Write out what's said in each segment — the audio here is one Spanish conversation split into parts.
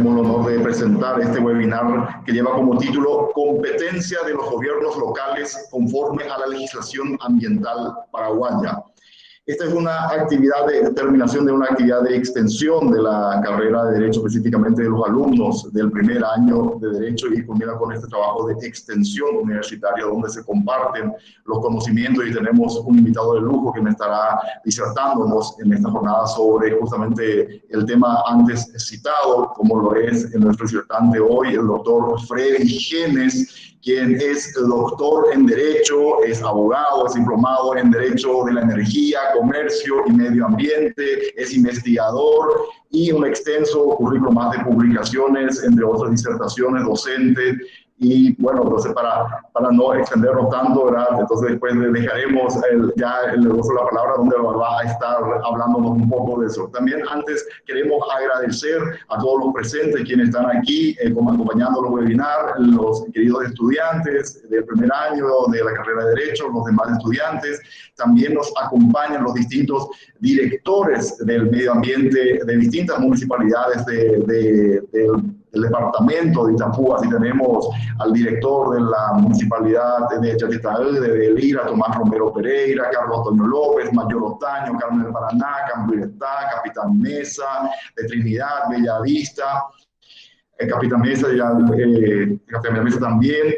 tenemos el honor de presentar este webinar que lleva como título Competencia de los gobiernos locales conforme a la legislación ambiental paraguaya. Esta es una actividad de terminación de una actividad de extensión de la carrera de Derecho, específicamente de los alumnos del primer año de Derecho, y comienza con este trabajo de extensión universitaria donde se comparten los conocimientos, y tenemos un invitado de lujo que me estará disertándonos en esta jornada sobre justamente el tema antes citado, como lo es nuestro disertante hoy, el doctor Freddy Genes, quien es doctor en Derecho, es abogado, es diplomado en Derecho de la Energía, Comercio y Medio Ambiente, es investigador y un extenso currículo más de publicaciones, entre otras disertaciones, docente. Y bueno, entonces para no extendernos tanto, ¿verdad? Entonces después le dejaremos le uso la palabra donde va a estar hablándonos un poco de eso. También antes queremos agradecer a todos los presentes, quienes están aquí acompañando los webinar, los queridos estudiantes del primer año de la carrera de Derecho, los demás estudiantes. También nos acompañan los distintos directores del medio ambiente de distintas municipalidades del departamento de Itapúa. Así tenemos al director de la municipalidad de Chachitael, de Lira, Tomás Romero Pereira, Carlos Antonio López, Mayor Otaño, Carmen del Paraná, Campiretá, Capitán Mesa, de Trinidad, Bellavista, Capitán Mesa, Capitán Mesa también.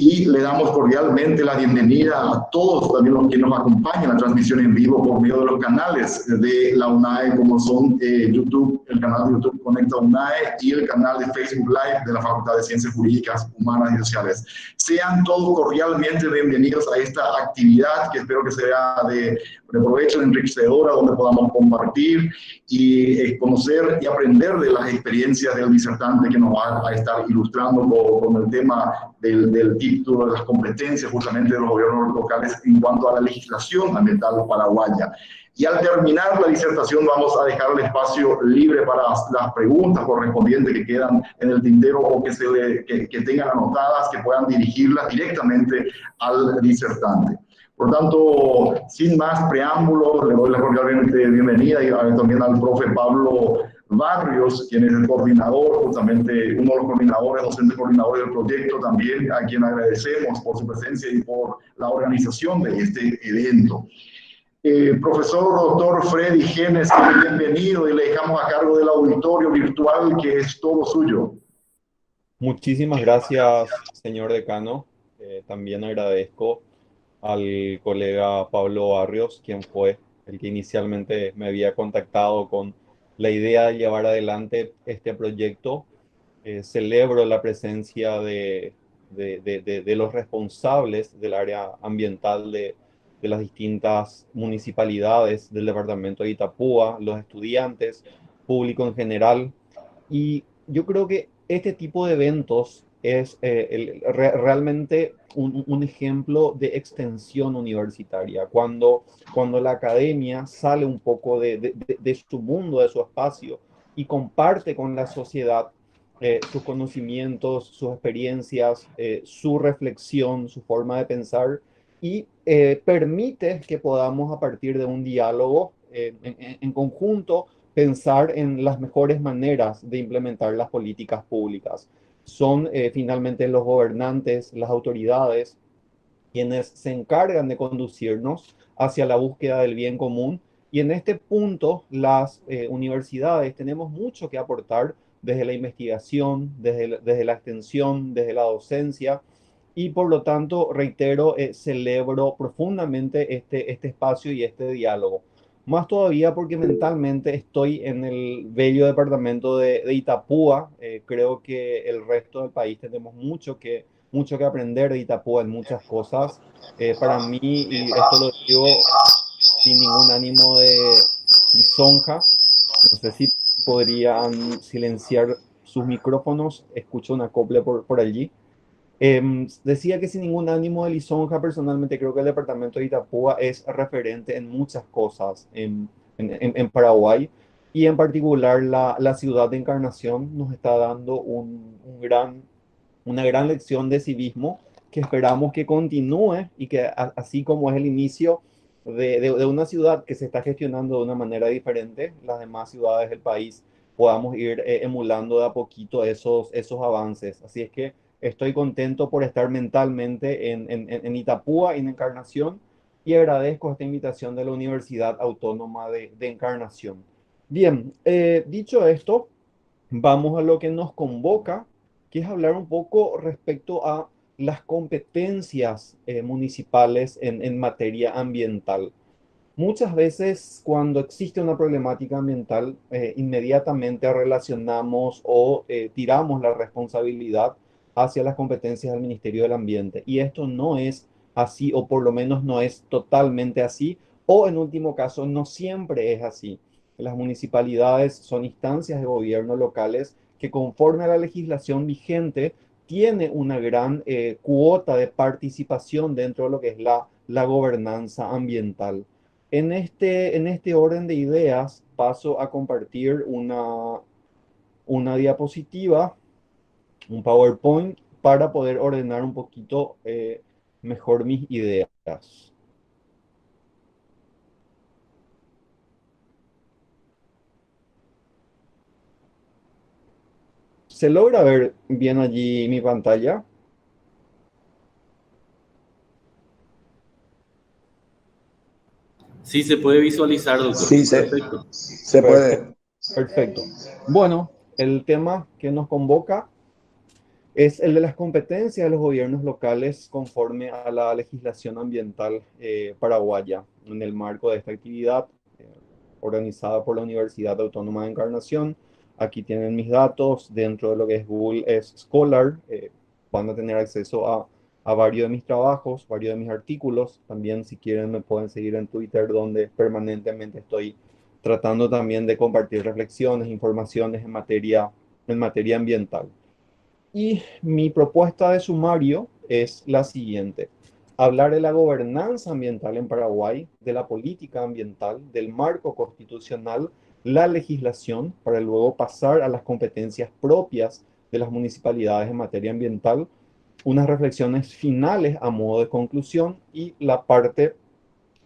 Y le damos cordialmente la bienvenida a todos también los que nos acompañan en la transmisión en vivo por medio de los canales de la UNAE, como son YouTube, el canal de YouTube Conecta UNAE y el canal de Facebook Live de la Facultad de Ciencias Jurídicas, Humanas y Sociales. Sean todos cordialmente bienvenidos a esta actividad que espero que sea de provecho, enriquecedora, donde podamos compartir y conocer y aprender de las experiencias del disertante que nos va a estar ilustrando con el tema del título de las competencias justamente de los gobiernos locales en cuanto a la legislación ambiental paraguaya. Y al terminar la disertación vamos a dejar el espacio libre para las preguntas correspondientes que quedan en el tintero o que tengan anotadas, que puedan dirigirlas directamente al disertante. Por tanto, sin más preámbulos, le doy la cordial bienvenida y también al profe Pablo Barrios, quien es el coordinador, justamente uno de los coordinadores, docentes coordinadores del proyecto, también a quien agradecemos por su presencia y por la organización de este evento. Profesor doctor Freddy Genes, bienvenido, y le dejamos a cargo del auditorio virtual, que es todo suyo. Muchísimas gracias, señor decano. También agradezco al colega Pablo Barrios, quien fue el que inicialmente me había contactado con la idea de llevar adelante este proyecto. Celebro la presencia de los responsables del área ambiental de las distintas municipalidades del departamento de Itapúa, los estudiantes, público en general. Y yo creo que este tipo de eventos es realmente un ejemplo de extensión universitaria, cuando la academia sale un poco de su mundo, de su espacio, y comparte con la sociedad sus conocimientos, sus experiencias, su reflexión, su forma de pensar, y permite que podamos, a partir de un diálogo en conjunto, pensar en las mejores maneras de implementar las políticas públicas. Son finalmente los gobernantes, las autoridades, quienes se encargan de conducirnos hacia la búsqueda del bien común. Y en este punto, las universidades tenemos mucho que aportar desde la investigación, desde la extensión, desde la docencia. Y por lo tanto, reitero, celebro profundamente este espacio y este diálogo. Más todavía porque mentalmente estoy en el bello departamento de Itapúa. Creo que el resto del país tenemos mucho que aprender de Itapúa en muchas cosas. Para mí, y esto lo digo sin ningún ánimo de lisonja, no sé si podrían silenciar sus micrófonos, escucho una copla por allí. Decía que sin ningún ánimo de lisonja, personalmente creo que el departamento de Itapúa es referente en muchas cosas en Paraguay, y en particular la ciudad de Encarnación nos está dando una gran lección de civismo que esperamos que continúe, y que así como es el inicio de una ciudad que se está gestionando de una manera diferente, las demás ciudades del país podamos ir emulando de a poquito esos avances. Así es que estoy contento por estar mentalmente en Itapúa, en Encarnación, y agradezco esta invitación de la Universidad Autónoma de Encarnación. Bien, dicho esto, vamos a lo que nos convoca, que es hablar un poco respecto a las competencias municipales en materia ambiental. Muchas veces cuando existe una problemática ambiental, inmediatamente relacionamos o tiramos la responsabilidad hacia las competencias del Ministerio del Ambiente. Y esto no es así, o por lo menos no es totalmente así, o en último caso no siempre es así. Las municipalidades son instancias de gobierno locales que conforme a la legislación vigente tiene una gran cuota de participación dentro de lo que es la gobernanza ambiental. En este orden de ideas paso a compartir una diapositiva, un PowerPoint, para poder ordenar un poquito mejor mis ideas. ¿Se logra ver bien allí mi pantalla? Sí, se puede visualizar, doctor. Sí, Perfecto. se Perfecto. puede. Perfecto. Bueno, el tema que nos convoca es el de las competencias de los gobiernos locales conforme a la legislación ambiental paraguaya en el marco de esta actividad eh, organizada por la Universidad Autónoma de Encarnación. Aquí tienen mis datos dentro de lo que es Google Scholar. Van a tener acceso a varios de mis trabajos, varios de mis artículos. También si quieren me pueden seguir en Twitter, donde permanentemente estoy tratando también de compartir reflexiones, informaciones en materia ambiental. Y mi propuesta de sumario es la siguiente: hablar de la gobernanza ambiental en Paraguay, de la política ambiental, del marco constitucional, la legislación, para luego pasar a las competencias propias de las municipalidades en materia ambiental, unas reflexiones finales a modo de conclusión y la parte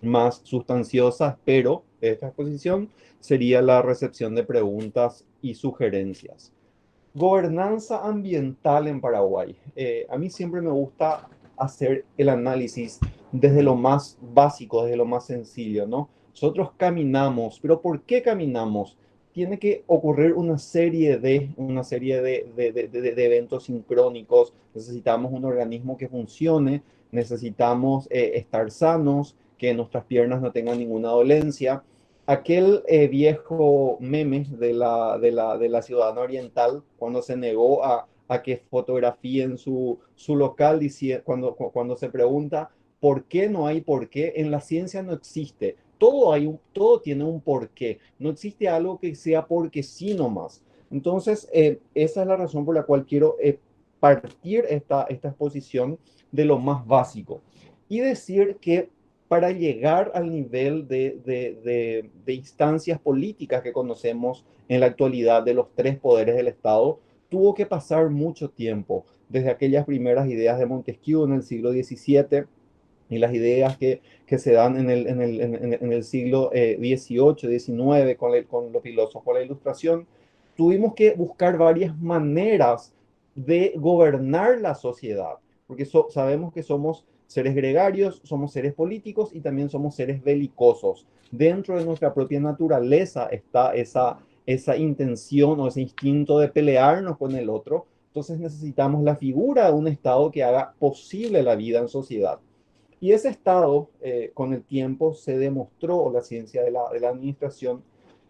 más sustanciosa, espero, de esta exposición sería la recepción de preguntas y sugerencias. Gobernanza ambiental en Paraguay. A mí siempre me gusta hacer el análisis desde lo más básico, desde lo más sencillo, ¿no? Nosotros caminamos, pero ¿por qué caminamos? Tiene que ocurrir una serie de eventos sincrónicos. Necesitamos un organismo que funcione, necesitamos estar sanos, que nuestras piernas no tengan ninguna dolencia. Aquel viejo meme de la ciudadana oriental cuando se negó a que fotografíen su local, cuando se pregunta por qué no hay por qué, en la ciencia no existe. Todo tiene un porqué. No existe algo que sea porque sí nomás. Entonces, esa es la razón por la cual quiero partir esta exposición de lo más básico y decir que para llegar al nivel de instancias políticas que conocemos en la actualidad de los tres poderes del Estado, tuvo que pasar mucho tiempo, desde aquellas primeras ideas de Montesquieu en el siglo XVII y las ideas que se dan en el siglo XVIII, XIX, con los filósofos de la Ilustración. Tuvimos que buscar varias maneras de gobernar la sociedad, porque sabemos que somos seres gregarios, somos seres políticos y también somos seres belicosos. Dentro de nuestra propia naturaleza está esa intención o ese instinto de pelearnos con el otro. Entonces necesitamos la figura de un Estado que haga posible la vida en sociedad. Y ese Estado, con el tiempo, se demostró, o la ciencia de la administración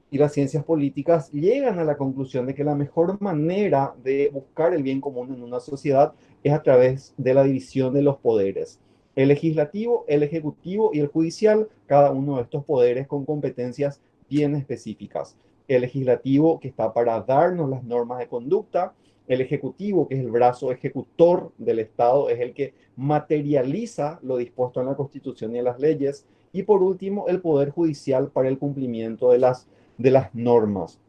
y las ciencias políticas llegan a la conclusión de que la mejor manera de buscar el bien común en una sociedad es a través de la división de los poderes. El legislativo, el ejecutivo y el judicial, cada uno de estos poderes con competencias bien específicas. El legislativo, que está para darnos las normas de conducta; el ejecutivo, que es el brazo ejecutor del Estado, es el que materializa lo dispuesto en la Constitución y en las leyes; y por último, el poder judicial para el cumplimiento de las normas.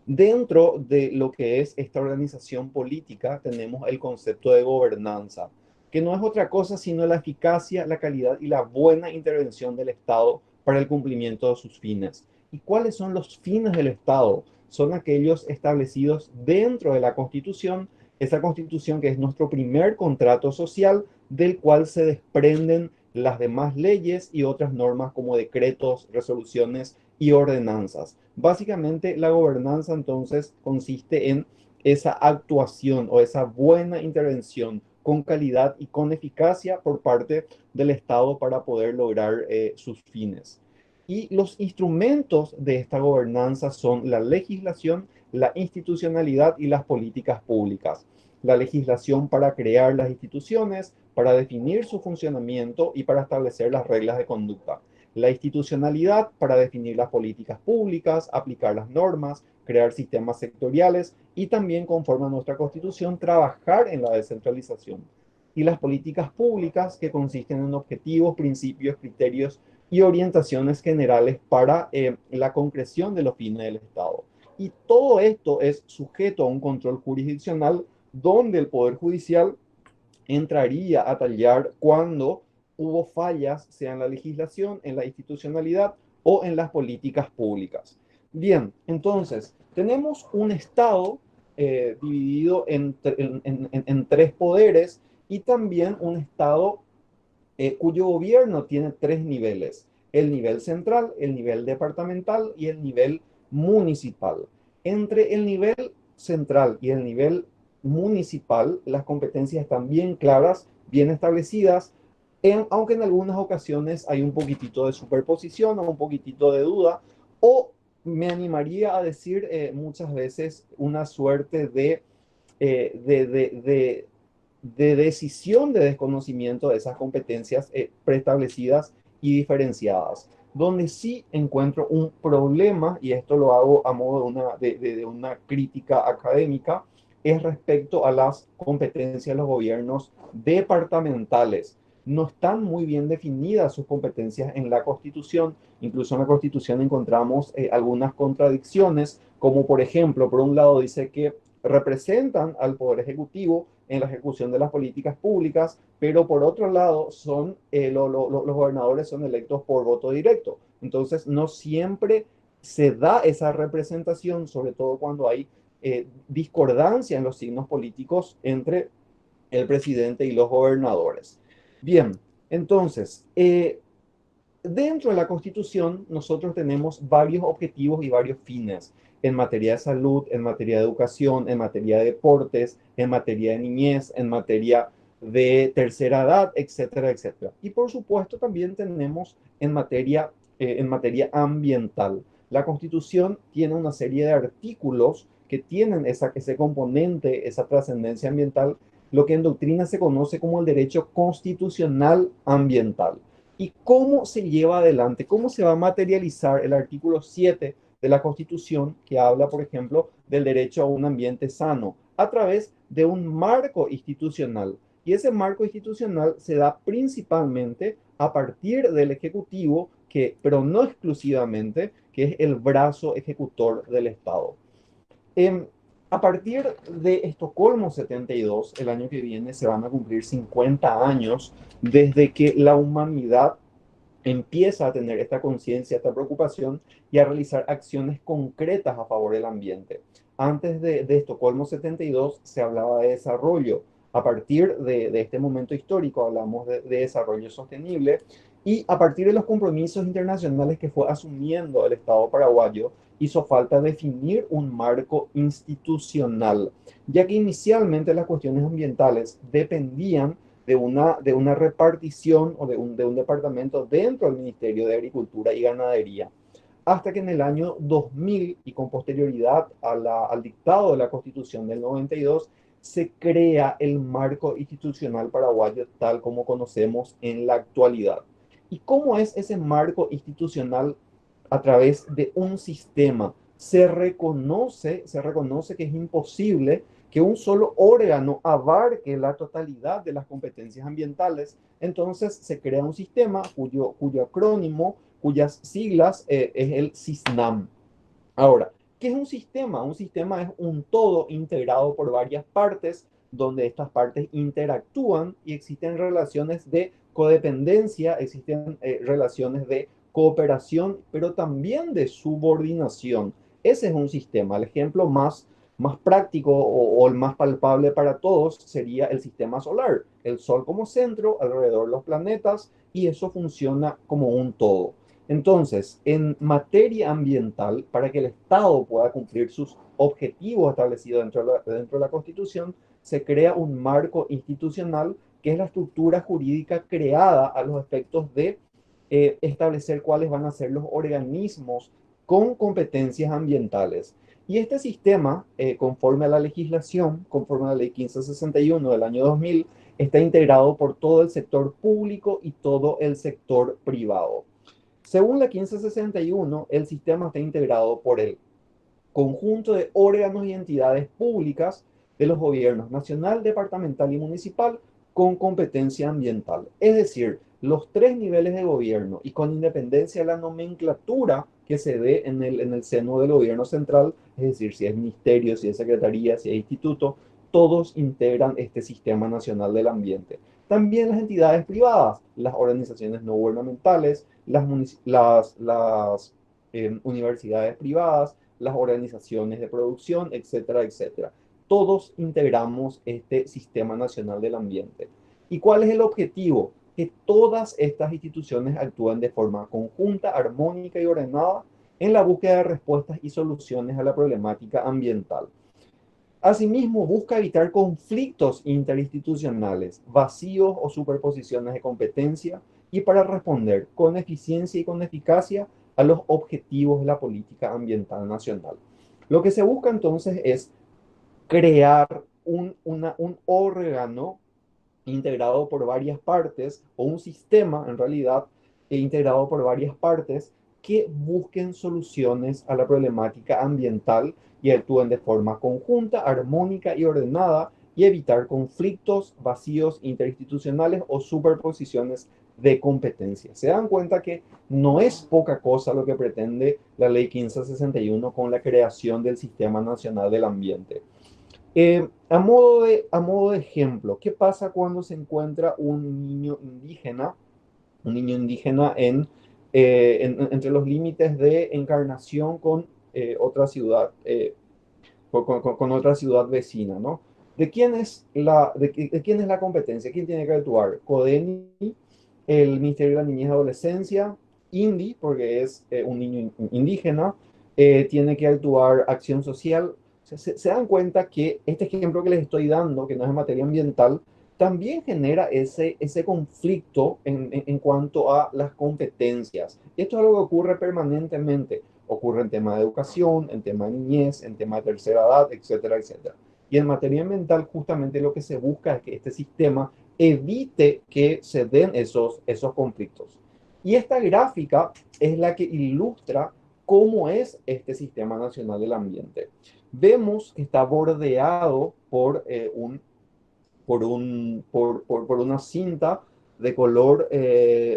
Dentro de lo que es esta organización política tenemos el concepto de gobernanza, que no es otra cosa sino la eficacia, la calidad y la buena intervención del Estado para el cumplimiento de sus fines. ¿Y cuáles son los fines del Estado? son aquellos establecidos dentro de la Constitución, esa Constitución que es nuestro primer contrato social, del cual se desprenden las demás leyes y otras normas como decretos, resoluciones y ordenanzas. Básicamente, la gobernanza entonces consiste en esa actuación o esa buena intervención con calidad y con eficacia por parte del Estado para poder lograr sus fines. Y los instrumentos de esta gobernanza son la legislación, la institucionalidad y las políticas públicas. La legislación para crear las instituciones, para definir su funcionamiento y para establecer las reglas de conducta. La institucionalidad para definir las políticas públicas, aplicar las normas, crear sistemas sectoriales y también, conforme a nuestra Constitución, trabajar en la descentralización. Y las políticas públicas, que consisten en objetivos, principios, criterios y orientaciones generales para la concreción de los fines del Estado. Y todo esto es sujeto a un control jurisdiccional donde el Poder Judicial entraría a tallar cuando hubo fallas, sea en la legislación, en la institucionalidad o en las políticas públicas. Bien, entonces, tenemos un Estado dividido en tres poderes y también un Estado cuyo gobierno tiene tres niveles: el nivel central, el nivel departamental y el nivel municipal. Entre el nivel central y el nivel municipal, las competencias están bien claras, bien establecidas, aunque en algunas ocasiones hay un poquitito de superposición o un poquitito de duda, o me animaría a decir muchas veces una suerte eh, de, de, de, de decisión de desconocimiento de esas competencias preestablecidas y diferenciadas. Donde sí encuentro un problema, y esto lo hago a modo de una crítica académica, es respecto a las competencias de los gobiernos departamentales. No están muy bien definidas sus competencias en la Constitución. Incluso en la Constitución encontramos algunas contradicciones, como por ejemplo, por un lado dice que representan al Poder Ejecutivo en la ejecución de las políticas públicas, pero por otro lado los gobernadores son electos por voto directo. Entonces no siempre se da esa representación, sobre todo cuando hay discordancia en los signos políticos entre el presidente y los gobernadores. Bien, entonces, dentro de la Constitución nosotros tenemos varios objetivos y varios fines en materia de salud, en materia de educación, en materia de deportes, en materia de niñez, en materia de tercera edad, etcétera, etcétera. Y por supuesto también tenemos en materia ambiental. La Constitución tiene una serie de artículos que tienen ese componente, esa trascendencia ambiental, lo que en doctrina se conoce como el derecho constitucional ambiental. ¿Y cómo se lleva adelante? ¿Cómo se va a materializar el artículo 7 de la Constitución, que habla, por ejemplo, del derecho a un ambiente sano? A través de un marco institucional. Y ese marco institucional se da principalmente a partir del Ejecutivo, pero no exclusivamente, que es el brazo ejecutor del Estado. Eh, a partir de Estocolmo 72, el año que viene se van a cumplir 50 años desde que la humanidad empieza a tener esta conciencia, esta preocupación y a realizar acciones concretas a favor del ambiente. Antes de Estocolmo 72 se hablaba de desarrollo. A partir de este momento histórico hablamos de desarrollo sostenible, y a partir de los compromisos internacionales que fue asumiendo el Estado paraguayo, hizo falta definir un marco institucional, ya que inicialmente las cuestiones ambientales dependían de una repartición o de un departamento dentro del Ministerio de Agricultura y Ganadería. Hasta que en el año 2000 y con posterioridad al dictado de la Constitución del 92, se crea el marco institucional paraguayo tal como conocemos en la actualidad. ¿Y cómo es ese marco institucional? A través de un sistema. Se reconoce que es imposible que un solo órgano abarque la totalidad de las competencias ambientales. Entonces se crea un sistema cuyo acrónimo, cuyas siglas es el SISNAM. Ahora, ¿qué es un sistema? Un sistema es un todo integrado por varias partes, donde estas partes interactúan y existen relaciones de codependencia, existen relaciones de cooperación, pero también de subordinación. Ese es un sistema. El ejemplo más práctico o el más palpable para todos sería el sistema solar. El Sol como centro, alrededor de los planetas, y eso funciona como un todo. Entonces, en materia ambiental, para que el Estado pueda cumplir sus objetivos establecidos dentro de la Constitución, se crea un marco institucional que es la estructura jurídica creada a los efectos de establecer cuáles van a ser los organismos con competencias ambientales. Y este sistema, conforme a la legislación, conforme a la ley 1561 del año 2000, está integrado por todo el sector público y todo el sector privado. Según la 1561, el sistema está integrado por el conjunto de órganos y entidades públicas de los gobiernos nacional, departamental y municipal con competencia ambiental. Es decir, los tres niveles de gobierno y con independencia de la nomenclatura que se dé en el seno del gobierno central, es decir, si es ministerio, si es secretaría, si es instituto, todos integran este sistema nacional del ambiente. También las entidades privadas, las organizaciones no gubernamentales, las universidades privadas, las organizaciones de producción, etcétera, etcétera. Todos integramos este Sistema Nacional del Ambiente. ¿Y cuál es el objetivo? Que todas estas instituciones actúen de forma conjunta, armónica y ordenada en la búsqueda de respuestas y soluciones a la problemática ambiental. Asimismo, busca evitar conflictos interinstitucionales, vacíos o superposiciones de competencia y para responder con eficiencia y con eficacia a los objetivos de la política ambiental nacional. Lo que se busca entonces es crear un órgano integrado por varias partes, o un sistema en realidad integrado por varias partes que busquen soluciones a la problemática ambiental y actúen de forma conjunta, armónica y ordenada y evitar conflictos, vacíos interinstitucionales o superposiciones de competencia. Se dan cuenta que no es poca cosa lo que pretende la Ley 1561 con la creación del Sistema Nacional del Ambiente. A modo de ejemplo, ¿qué pasa cuando se encuentra un niño indígena entre los límites de Encarnación con otra ciudad, con otra ciudad vecina, ¿no? ¿De quién es la competencia? ¿Quién tiene que actuar? CODENI, el Ministerio de la Niñez y Adolescencia, INDI, porque es un niño indígena, tiene que actuar Acción Social. Se dan cuenta que este ejemplo que les estoy dando, que no es en materia ambiental, también genera ese conflicto en cuanto a las competencias. Esto es algo que ocurre permanentemente. Ocurre en tema de educación, en tema de niñez, en tema de tercera edad, etcétera, etcétera. Y en materia ambiental, justamente lo que se busca es que este sistema evite que se den esos conflictos. Y esta gráfica es la que ilustra cómo es este Sistema Nacional del Ambiente. Vemos que está bordeado por una cinta de color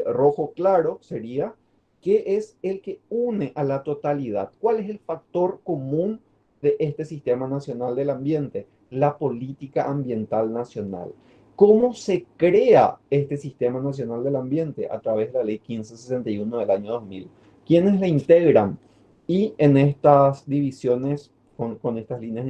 rojo claro, sería, que es el que une a la totalidad. ¿Cuál es el factor común de este Sistema Nacional del Ambiente? La política ambiental nacional. ¿Cómo se crea este Sistema Nacional del Ambiente? A través de la Ley 1561 del año 2000. ¿Quiénes la integran? Y en estas divisiones, con estas líneas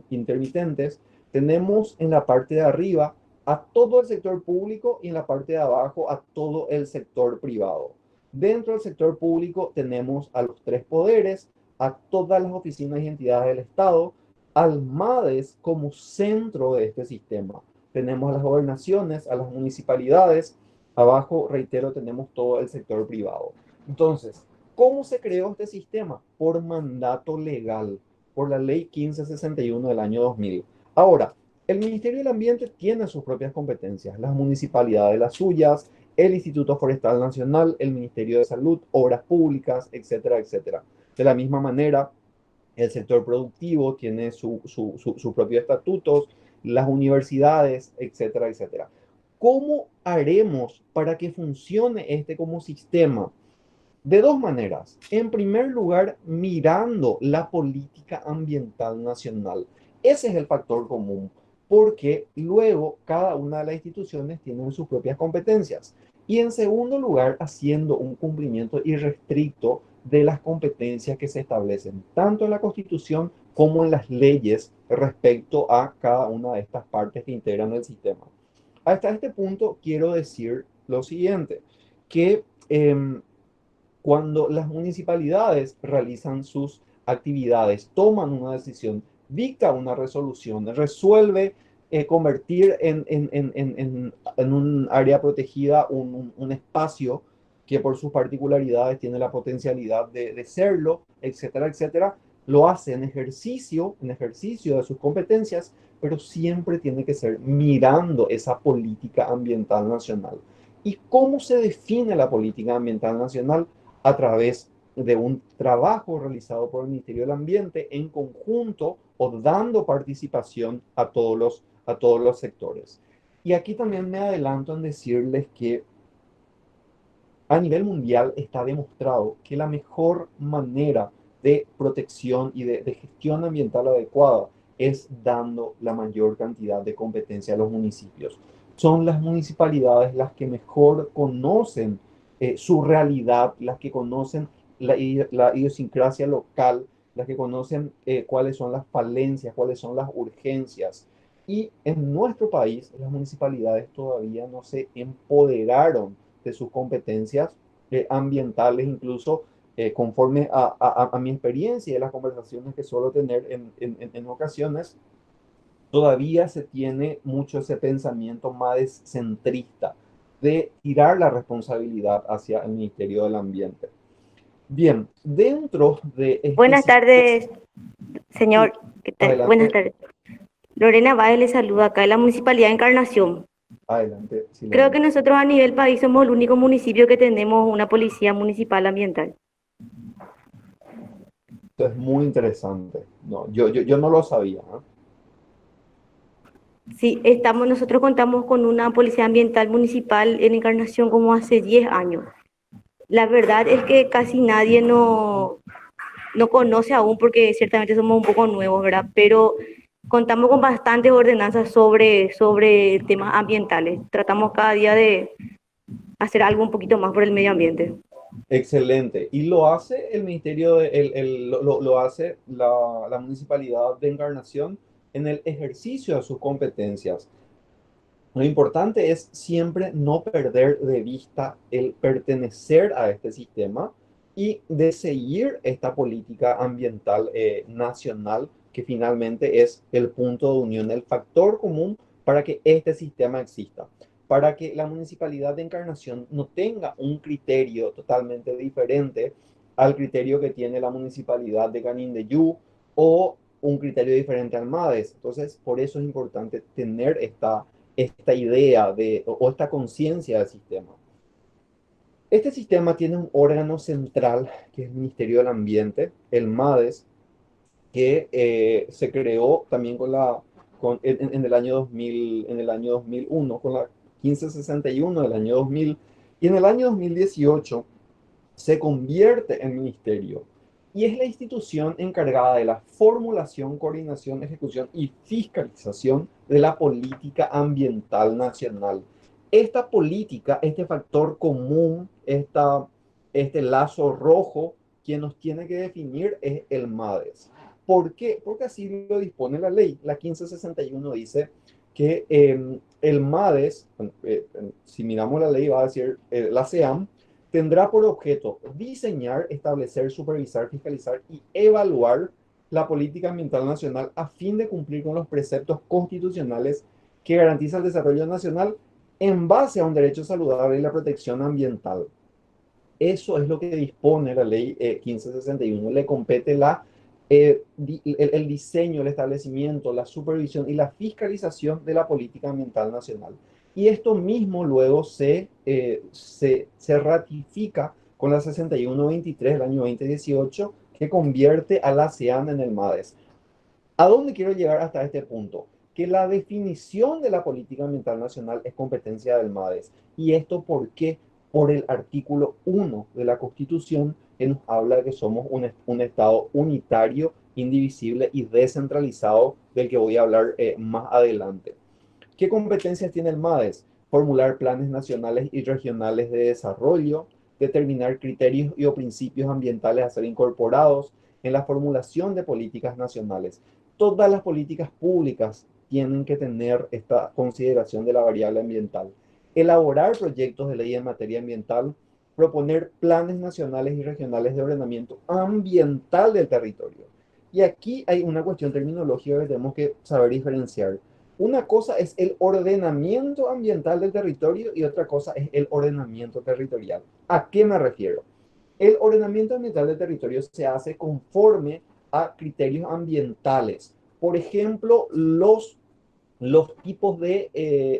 intermitentes, tenemos en la parte de arriba a todo el sector público y en la parte de abajo a todo el sector privado. Dentro del sector público tenemos a los tres poderes, a todas las oficinas y entidades del Estado, al MADES como centro de este sistema. Tenemos a las gobernaciones, a las municipalidades, abajo, reitero, tenemos todo el sector privado. Entonces, ¿cómo se creó este sistema? Por mandato legal, por la Ley 1561 del año 2000. Ahora, el Ministerio del Ambiente tiene sus propias competencias, las municipalidades las suyas, el Instituto Forestal Nacional, el Ministerio de Salud, Obras Públicas, etcétera, etcétera. De la misma manera, el sector productivo tiene sus propios estatutos, las universidades, etcétera, etcétera. ¿Cómo haremos para que funcione este como sistema? De dos maneras. En primer lugar, mirando la política ambiental nacional. Ese es el factor común, porque luego cada una de las instituciones tiene sus propias competencias. Y en segundo lugar, haciendo un cumplimiento irrestricto de las competencias que se establecen, tanto en la Constitución como en las leyes respecto a cada una de estas partes que integran el sistema. Hasta este punto quiero decir lo siguiente, que cuando las municipalidades realizan sus actividades, toman una decisión, dicta una resolución, resuelve convertir en un área protegida un espacio que por sus particularidades tiene la potencialidad de serlo, etcétera, etcétera, lo hace en ejercicio de sus competencias, pero siempre tiene que ser mirando esa política ambiental nacional. ¿Y cómo se define la política ambiental nacional? A través de un trabajo realizado por el Ministerio del Ambiente en conjunto o dando participación a todos los sectores. Y aquí también me adelanto en decirles que a nivel mundial está demostrado que la mejor manera de protección y de gestión ambiental adecuada es dando la mayor cantidad de competencia a los municipios. Son las municipalidades las que mejor conocen su realidad, las que conocen la idiosincrasia local, las que conocen cuáles son las falencias, cuáles son las urgencias. Y en nuestro país, las municipalidades todavía no se empoderaron de sus competencias ambientales, incluso conforme a mi experiencia y de las conversaciones que suelo tener en ocasiones, todavía se tiene mucho ese pensamiento más centrista de tirar la responsabilidad hacia el Ministerio del Ambiente. Bien, dentro de Buenas tardes, señor. ¿Qué tal? Adelante. Buenas tardes. Lorena Báez le saluda acá de la Municipalidad de Encarnación. Adelante. Creo que nosotros a nivel país somos el único municipio que tenemos una policía municipal ambiental. Esto es muy interesante. No, yo no lo sabía, ¿eh? Sí, nosotros contamos con una policía ambiental municipal en Encarnación como hace 10 años. La verdad es que casi nadie no conoce aún porque ciertamente somos un poco nuevos, ¿verdad? Pero contamos con bastantes ordenanzas sobre temas ambientales. Tratamos cada día de hacer algo un poquito más por el medio ambiente. Excelente. Y lo hace el ministerio, lo hace la municipalidad de Encarnación en el ejercicio de sus competencias. Lo importante es siempre no perder de vista el pertenecer a este sistema y de seguir esta política ambiental nacional, que finalmente es el punto de unión, el factor común para que este sistema exista, para que la municipalidad de Encarnación no tenga un criterio totalmente diferente al criterio que tiene la municipalidad de Canindeyú o un criterio diferente al MADES. Entonces, por eso es importante tener esta idea o esta conciencia del sistema. Este sistema tiene un órgano central, que es el Ministerio del Ambiente, el MADES, que se creó también en el año 2000, en el año 2001, con la 1561 del año 2000, y en el año 2018 se convierte en ministerio y es la institución encargada de la formulación, coordinación, ejecución y fiscalización de la política ambiental nacional. Esta política, este factor común, este lazo rojo, quien nos tiene que definir es el MADES. ¿Por qué? Porque así lo dispone la ley. La 1561 dice que el MADES, si miramos la ley, va a decir la SEAM, tendrá por objeto diseñar, establecer, supervisar, fiscalizar y evaluar la política ambiental nacional a fin de cumplir con los preceptos constitucionales que garantizan el desarrollo nacional en base a un derecho saludable y la protección ambiental. Eso es lo que dispone la ley 1561. Le compete el diseño, el establecimiento, la supervisión y la fiscalización de la política ambiental nacional. Y esto mismo luego se ratifica con la 6123 del año 2018, que convierte a la SEAN en el MADES. ¿A dónde quiero llegar hasta este punto? Que la definición de la política ambiental nacional es competencia del MADES. ¿Y esto por qué? Por el artículo 1 de la Constitución, que nos habla de que somos un Estado unitario, indivisible y descentralizado, del que voy a hablar más adelante. ¿Qué competencias tiene el MADES? Formular planes nacionales y regionales de desarrollo, determinar criterios y o principios ambientales a ser incorporados en la formulación de políticas nacionales. Todas las políticas públicas tienen que tener esta consideración de la variable ambiental. Elaborar proyectos de ley en materia ambiental, proponer planes nacionales y regionales de ordenamiento ambiental del territorio. Y aquí hay una cuestión terminológica que tenemos que saber diferenciar. Una cosa es el ordenamiento ambiental del territorio y otra cosa es el ordenamiento territorial. ¿A qué me refiero? El ordenamiento ambiental del territorio se hace conforme a criterios ambientales. Por ejemplo, los tipos de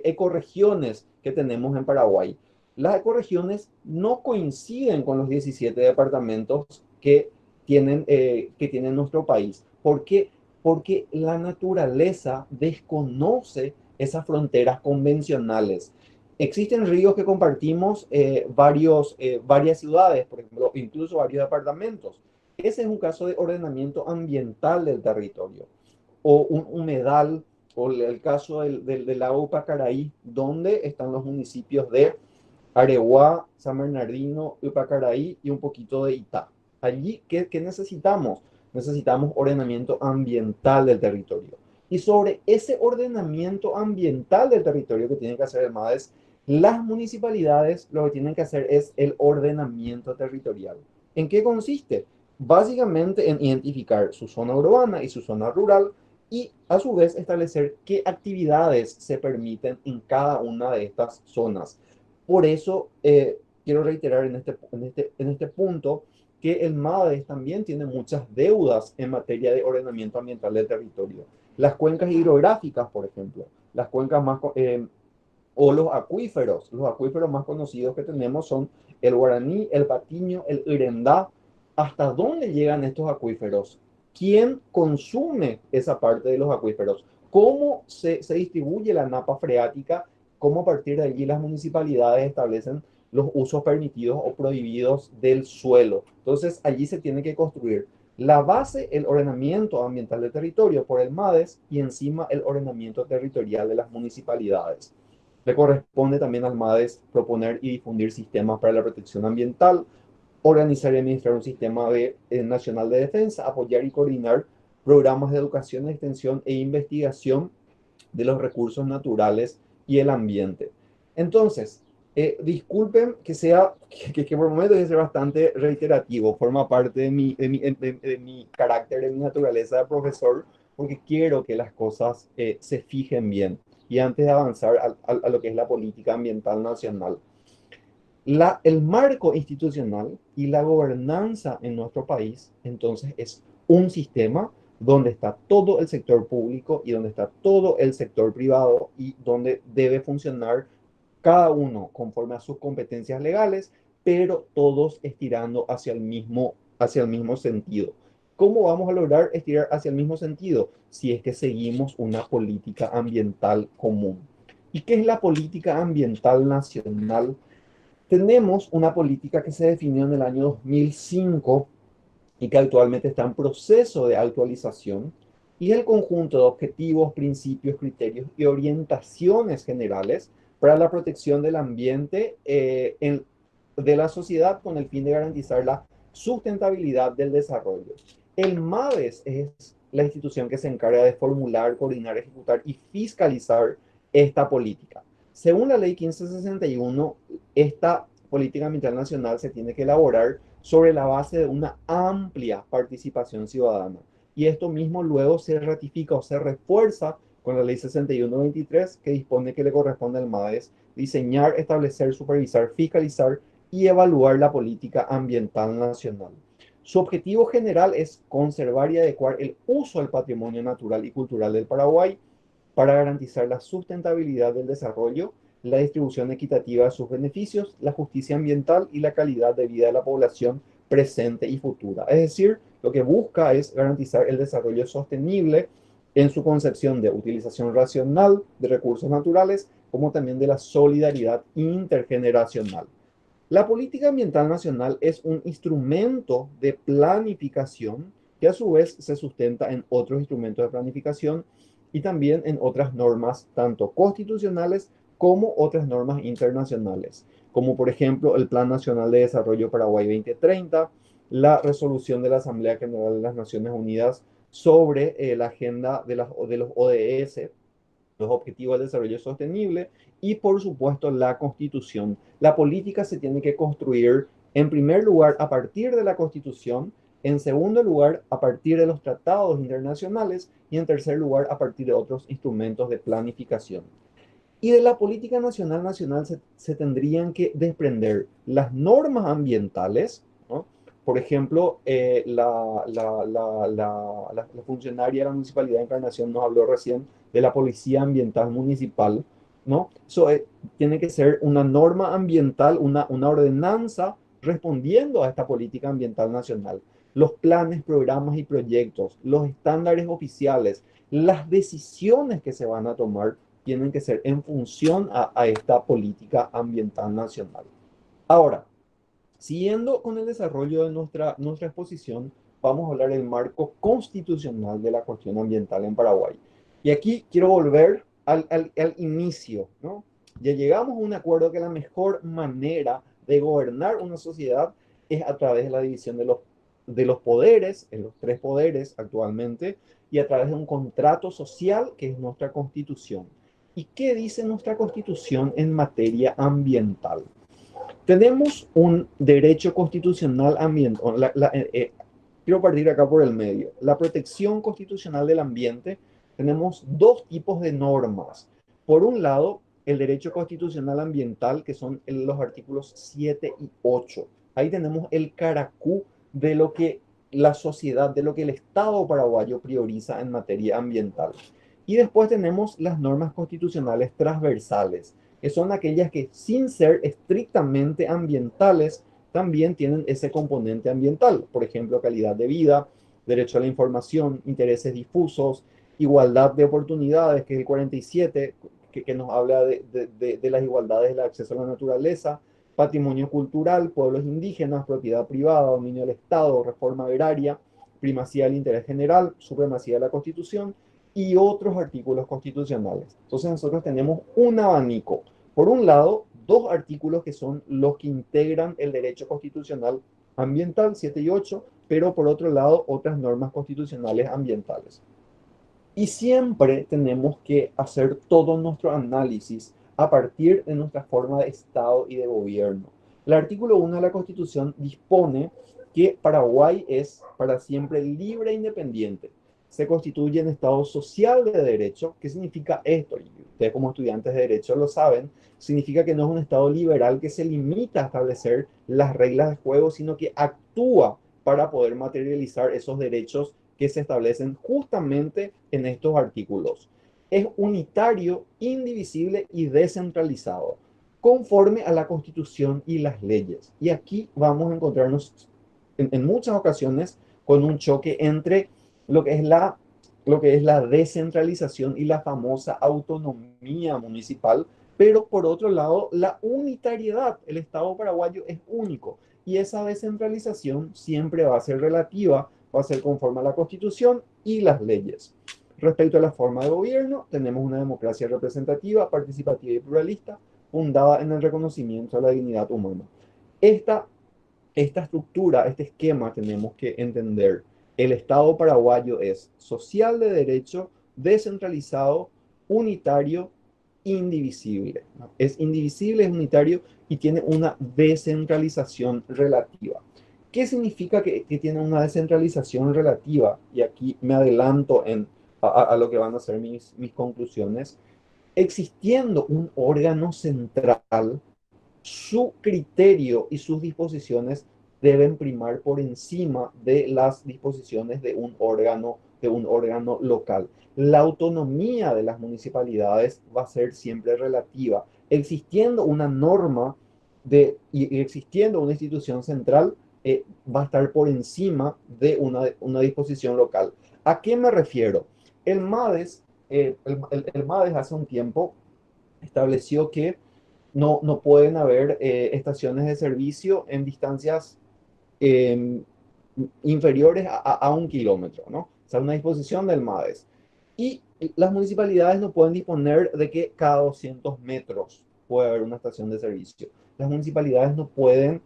ecorregiones que tenemos en Paraguay. Las ecorregiones no coinciden con los 17 departamentos que tiene nuestro país. ¿Por qué? Porque la naturaleza desconoce esas fronteras convencionales. Existen ríos que compartimos varias ciudades, por ejemplo, incluso varios departamentos. Ese es un caso de ordenamiento ambiental del territorio. O un humedal, o el caso del lago Pacaraí, donde están los municipios de Areguá, San Bernardino, Upacaraí y un poquito de Itá. Allí, ¿qué necesitamos? Necesitamos ordenamiento ambiental del territorio. Y sobre ese ordenamiento ambiental del territorio que tiene que hacer el MADES, las municipalidades lo que tienen que hacer es el ordenamiento territorial. ¿En qué consiste? Básicamente en identificar su zona urbana y su zona rural y a su vez establecer qué actividades se permiten en cada una de estas zonas. Por eso quiero reiterar en este punto que el MADES también tiene muchas deudas en materia de ordenamiento ambiental del territorio. Las cuencas hidrográficas, por ejemplo, las cuencas más, o los acuíferos más conocidos que tenemos son el Guaraní, el Patiño, el Irendá. ¿Hasta dónde llegan estos acuíferos? ¿Quién consume esa parte de los acuíferos? ¿Cómo se distribuye la napa freática? ¿Cómo a partir de allí las municipalidades establecen los usos permitidos o prohibidos del suelo? Entonces, allí se tiene que construir la base, el ordenamiento ambiental del territorio por el MADES y encima el ordenamiento territorial de las municipalidades. Le corresponde también al MADES proponer y difundir sistemas para la protección ambiental, organizar y administrar un sistema nacional de defensa, apoyar y coordinar programas de educación, extensión e investigación de los recursos naturales y el ambiente. Entonces, disculpen que por momentos es bastante reiterativo, forma parte de mi carácter, de mi naturaleza de profesor, porque quiero que las cosas se fijen bien. Y antes de avanzar a lo que es la política ambiental nacional, el marco institucional y la gobernanza en nuestro país, entonces, es un sistema donde está todo el sector público y donde está todo el sector privado y donde debe funcionar cada uno conforme a sus competencias legales, pero todos estirando hacia el mismo sentido. ¿Cómo vamos a lograr estirar hacia el mismo sentido? Si es que seguimos una política ambiental común. ¿Y qué es la política ambiental nacional? Tenemos una política que se definió en el año 2005 y que actualmente está en proceso de actualización, y el conjunto de objetivos, principios, criterios y orientaciones generales para la protección del ambiente de la sociedad con el fin de garantizar la sustentabilidad del desarrollo. El MADES es la institución que se encarga de formular, coordinar, ejecutar y fiscalizar esta política. Según la ley 1561, esta política ambiental nacional se tiene que elaborar sobre la base de una amplia participación ciudadana. Y esto mismo luego se ratifica o se refuerza con la ley 6123, que dispone que le corresponde al MADES diseñar, establecer, supervisar, fiscalizar y evaluar la política ambiental nacional. Su objetivo general es conservar y adecuar el uso del patrimonio natural y cultural del Paraguay para garantizar la sustentabilidad del desarrollo, la distribución equitativa de sus beneficios, la justicia ambiental y la calidad de vida de la población presente y futura. Es decir, lo que busca es garantizar el desarrollo sostenible en su concepción de utilización racional de recursos naturales, como también de la solidaridad intergeneracional. La política ambiental nacional es un instrumento de planificación que a su vez se sustenta en otros instrumentos de planificación y también en otras normas, tanto constitucionales como otras normas internacionales. como por ejemplo el Plan Nacional de Desarrollo Paraguay 2030, la resolución de la Asamblea General de las Naciones Unidas sobre la agenda de los ODS, los Objetivos de Desarrollo Sostenible, y por supuesto la Constitución. La política se tiene que construir en primer lugar a partir de la Constitución, en segundo lugar a partir de los tratados internacionales y en tercer lugar a partir de otros instrumentos de planificación. Y de la política nacional se tendrían que desprender las normas ambientales, ¿no? Por ejemplo, la funcionaria de la Municipalidad de Encarnación nos habló recién de la Policía Ambiental Municipal, ¿no? Eso tiene que ser una norma ambiental, una ordenanza respondiendo a esta política ambiental nacional. Los planes, programas y proyectos, los estándares oficiales, las decisiones que se van a tomar tienen que ser en función a esta política ambiental nacional. Ahora, siguiendo con el desarrollo de nuestra exposición, vamos a hablar del marco constitucional de la cuestión ambiental en Paraguay. Y aquí quiero volver al inicio, ¿no? Ya llegamos a un acuerdo que la mejor manera de gobernar una sociedad es a través de la división de los poderes, en los tres poderes actualmente, y a través de un contrato social que es nuestra Constitución. ¿Y qué dice nuestra Constitución en materia ambiental? Tenemos un derecho constitucional ambiental. Quiero partir acá por el medio. La protección constitucional del ambiente, tenemos dos tipos de normas. Por un lado, el derecho constitucional ambiental, que son los artículos 7 y 8. Ahí tenemos el caracú de lo que la sociedad, de lo que el Estado paraguayo prioriza en materia ambiental. Y después tenemos las normas constitucionales transversales, que son aquellas que sin ser estrictamente ambientales, también tienen ese componente ambiental. Por ejemplo, calidad de vida, derecho a la información, intereses difusos, igualdad de oportunidades, que es el 47, que nos habla de las igualdades del acceso a la naturaleza, patrimonio cultural, pueblos indígenas, propiedad privada, dominio del Estado, reforma agraria, primacía del interés general, supremacía de la Constitución y otros artículos constitucionales. Entonces nosotros tenemos un abanico. Por un lado, dos artículos que son los que integran el derecho constitucional ambiental, 7 y 8, pero por otro lado, otras normas constitucionales ambientales. Y siempre tenemos que hacer todo nuestro análisis a partir de nuestra forma de Estado y de gobierno. El artículo 1 de la Constitución dispone que Paraguay es para siempre libre e independiente. Se constituye en Estado social de derecho. ¿Qué significa esto? Y ustedes como estudiantes de derecho lo saben. Significa que no es un Estado liberal que se limita a establecer las reglas de juego, sino que actúa para poder materializar esos derechos que se establecen justamente en estos artículos. Es unitario, indivisible y descentralizado, conforme a la Constitución y las leyes. Y aquí vamos a encontrarnos en muchas ocasiones con un choque entre lo que es la descentralización y la famosa autonomía municipal, pero por otro lado, la unitariedad. El Estado paraguayo es único y esa descentralización siempre va a ser relativa, va a ser conforme a la Constitución y las leyes. Respecto a la forma de gobierno, tenemos una democracia representativa, participativa y pluralista, fundada en el reconocimiento a la dignidad humana. Esta estructura, este esquema tenemos que entender. El Estado paraguayo es social de derecho, descentralizado, unitario, indivisible. Es indivisible, es unitario y tiene una descentralización relativa. ¿Qué significa que tiene una descentralización relativa? Y aquí me adelanto a lo que van a ser mis conclusiones. Existiendo un órgano central, su criterio y sus disposiciones deben primar por encima de las disposiciones de un órgano local. La autonomía de las municipalidades va a ser siempre relativa. Existiendo una norma y existiendo una institución central, va a estar por encima de una disposición local. ¿A qué me refiero? El MADES, el MADES hace un tiempo estableció que no pueden haber estaciones de servicio en distancias inferiores a 1 kilómetro, ¿no? O sea, una disposición del MADES. Y las municipalidades no pueden disponer de que cada 200 metros puede haber una estación de servicio. las municipalidades no pueden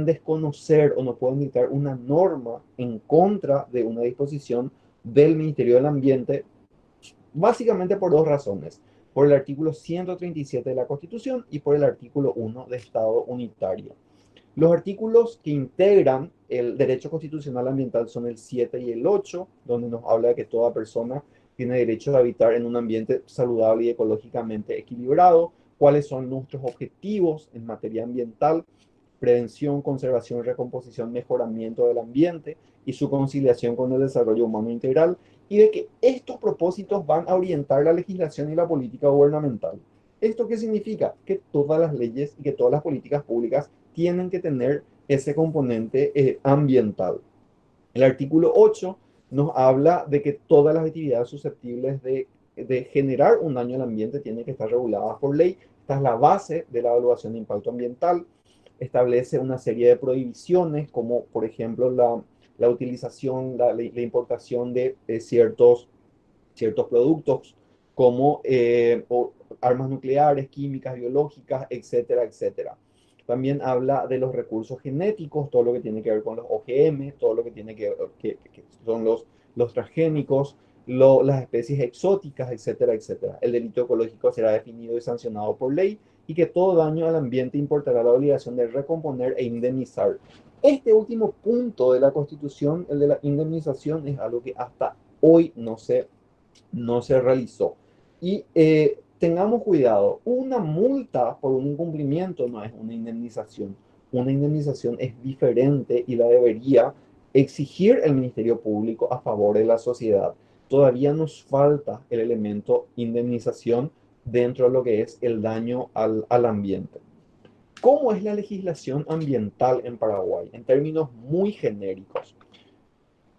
desconocer o no pueden dictar una norma en contra de una disposición del Ministerio del Ambiente, básicamente por dos razones: por el artículo 137 de la Constitución y por el artículo 1 de Estado Unitario. Los artículos que integran el derecho constitucional ambiental son el 7 y el 8, donde nos habla de que toda persona tiene derecho a habitar en un ambiente saludable y ecológicamente equilibrado, cuáles son nuestros objetivos en materia ambiental: prevención, conservación, recomposición, mejoramiento del ambiente y su conciliación con el desarrollo humano integral, y de que estos propósitos van a orientar la legislación y la política gubernamental. ¿Esto qué significa? Que todas las leyes y que todas las políticas públicas tienen que tener ese componente ambiental. El artículo 8 nos habla de que todas las actividades susceptibles de generar un daño al ambiente tienen que estar reguladas por ley. Esta es la base de la evaluación de impacto ambiental. Establece una serie de prohibiciones, como por ejemplo la utilización, la importación de ciertos productos como armas nucleares, químicas, biológicas, etcétera, etcétera. También habla de los recursos genéticos, todo lo que tiene que ver con los OGM, todo lo que tiene que son los transgénicos, las especies exóticas, etcétera, etcétera. El delito ecológico será definido y sancionado por ley, y que todo daño al ambiente importará la obligación de recomponer e indemnizar. Este último punto de la Constitución, el de la indemnización, es algo que hasta hoy no se realizó. Y tengamos cuidado: una multa por un incumplimiento no es una indemnización. Una indemnización es diferente y la debería exigir el Ministerio Público a favor de la sociedad. Todavía nos falta el elemento indemnización dentro de lo que es el daño al ambiente. ¿Cómo es la legislación ambiental en Paraguay? En términos muy genéricos.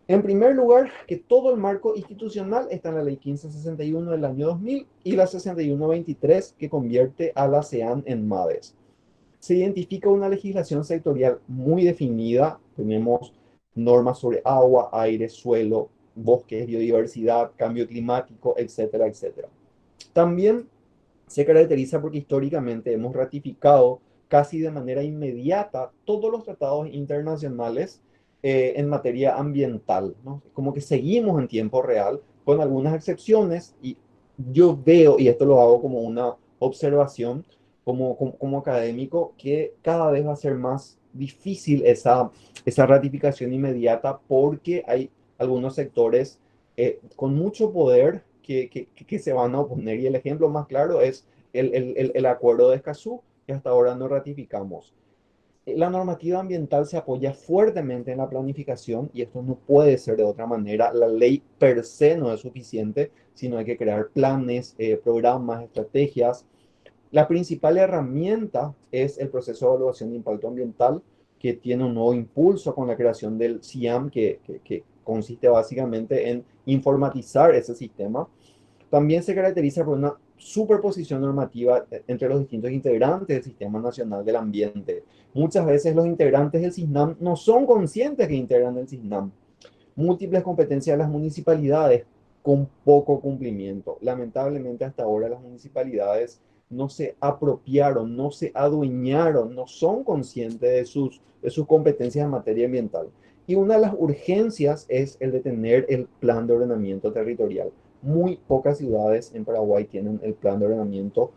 En primer lugar, que todo el marco institucional está en la Ley 1561 del año 2000 y la 6123, que convierte a la CEAN en MADES. Se identifica una legislación sectorial muy definida. Tenemos normas sobre agua, aire, suelo, bosques, biodiversidad, cambio climático, etcétera, etcétera. También se caracteriza porque históricamente hemos ratificado casi de manera inmediata todos los tratados internacionales en materia ambiental, ¿no? Como que seguimos en tiempo real, con algunas excepciones, y yo veo, y esto lo hago como una observación, como académico, que cada vez va a ser más difícil esa ratificación inmediata, porque hay algunos sectores con mucho poder que se van a oponer, y el ejemplo más claro es el acuerdo de Escazú, que hasta ahora no ratificamos. La normativa ambiental se apoya fuertemente en la planificación, y esto no puede ser de otra manera. La ley per se no es suficiente, sino hay que crear planes, programas, estrategias. La principal herramienta es el proceso de evaluación de impacto ambiental, que tiene un nuevo impulso con la creación del CIAM, que consiste básicamente en informatizar ese sistema. También se caracteriza por una superposición normativa entre los distintos integrantes del Sistema Nacional del Ambiente. Muchas veces los integrantes del SISNAM no son conscientes que integran el SISNAM. Múltiples competencias de las municipalidades con poco cumplimiento. Lamentablemente, hasta ahora las municipalidades no se apropiaron, no se adueñaron, no son conscientes de sus competencias en materia ambiental. Y una de las urgencias es el de tener el plan de ordenamiento territorial. Muy pocas ciudades en Paraguay tienen el plan de ordenamiento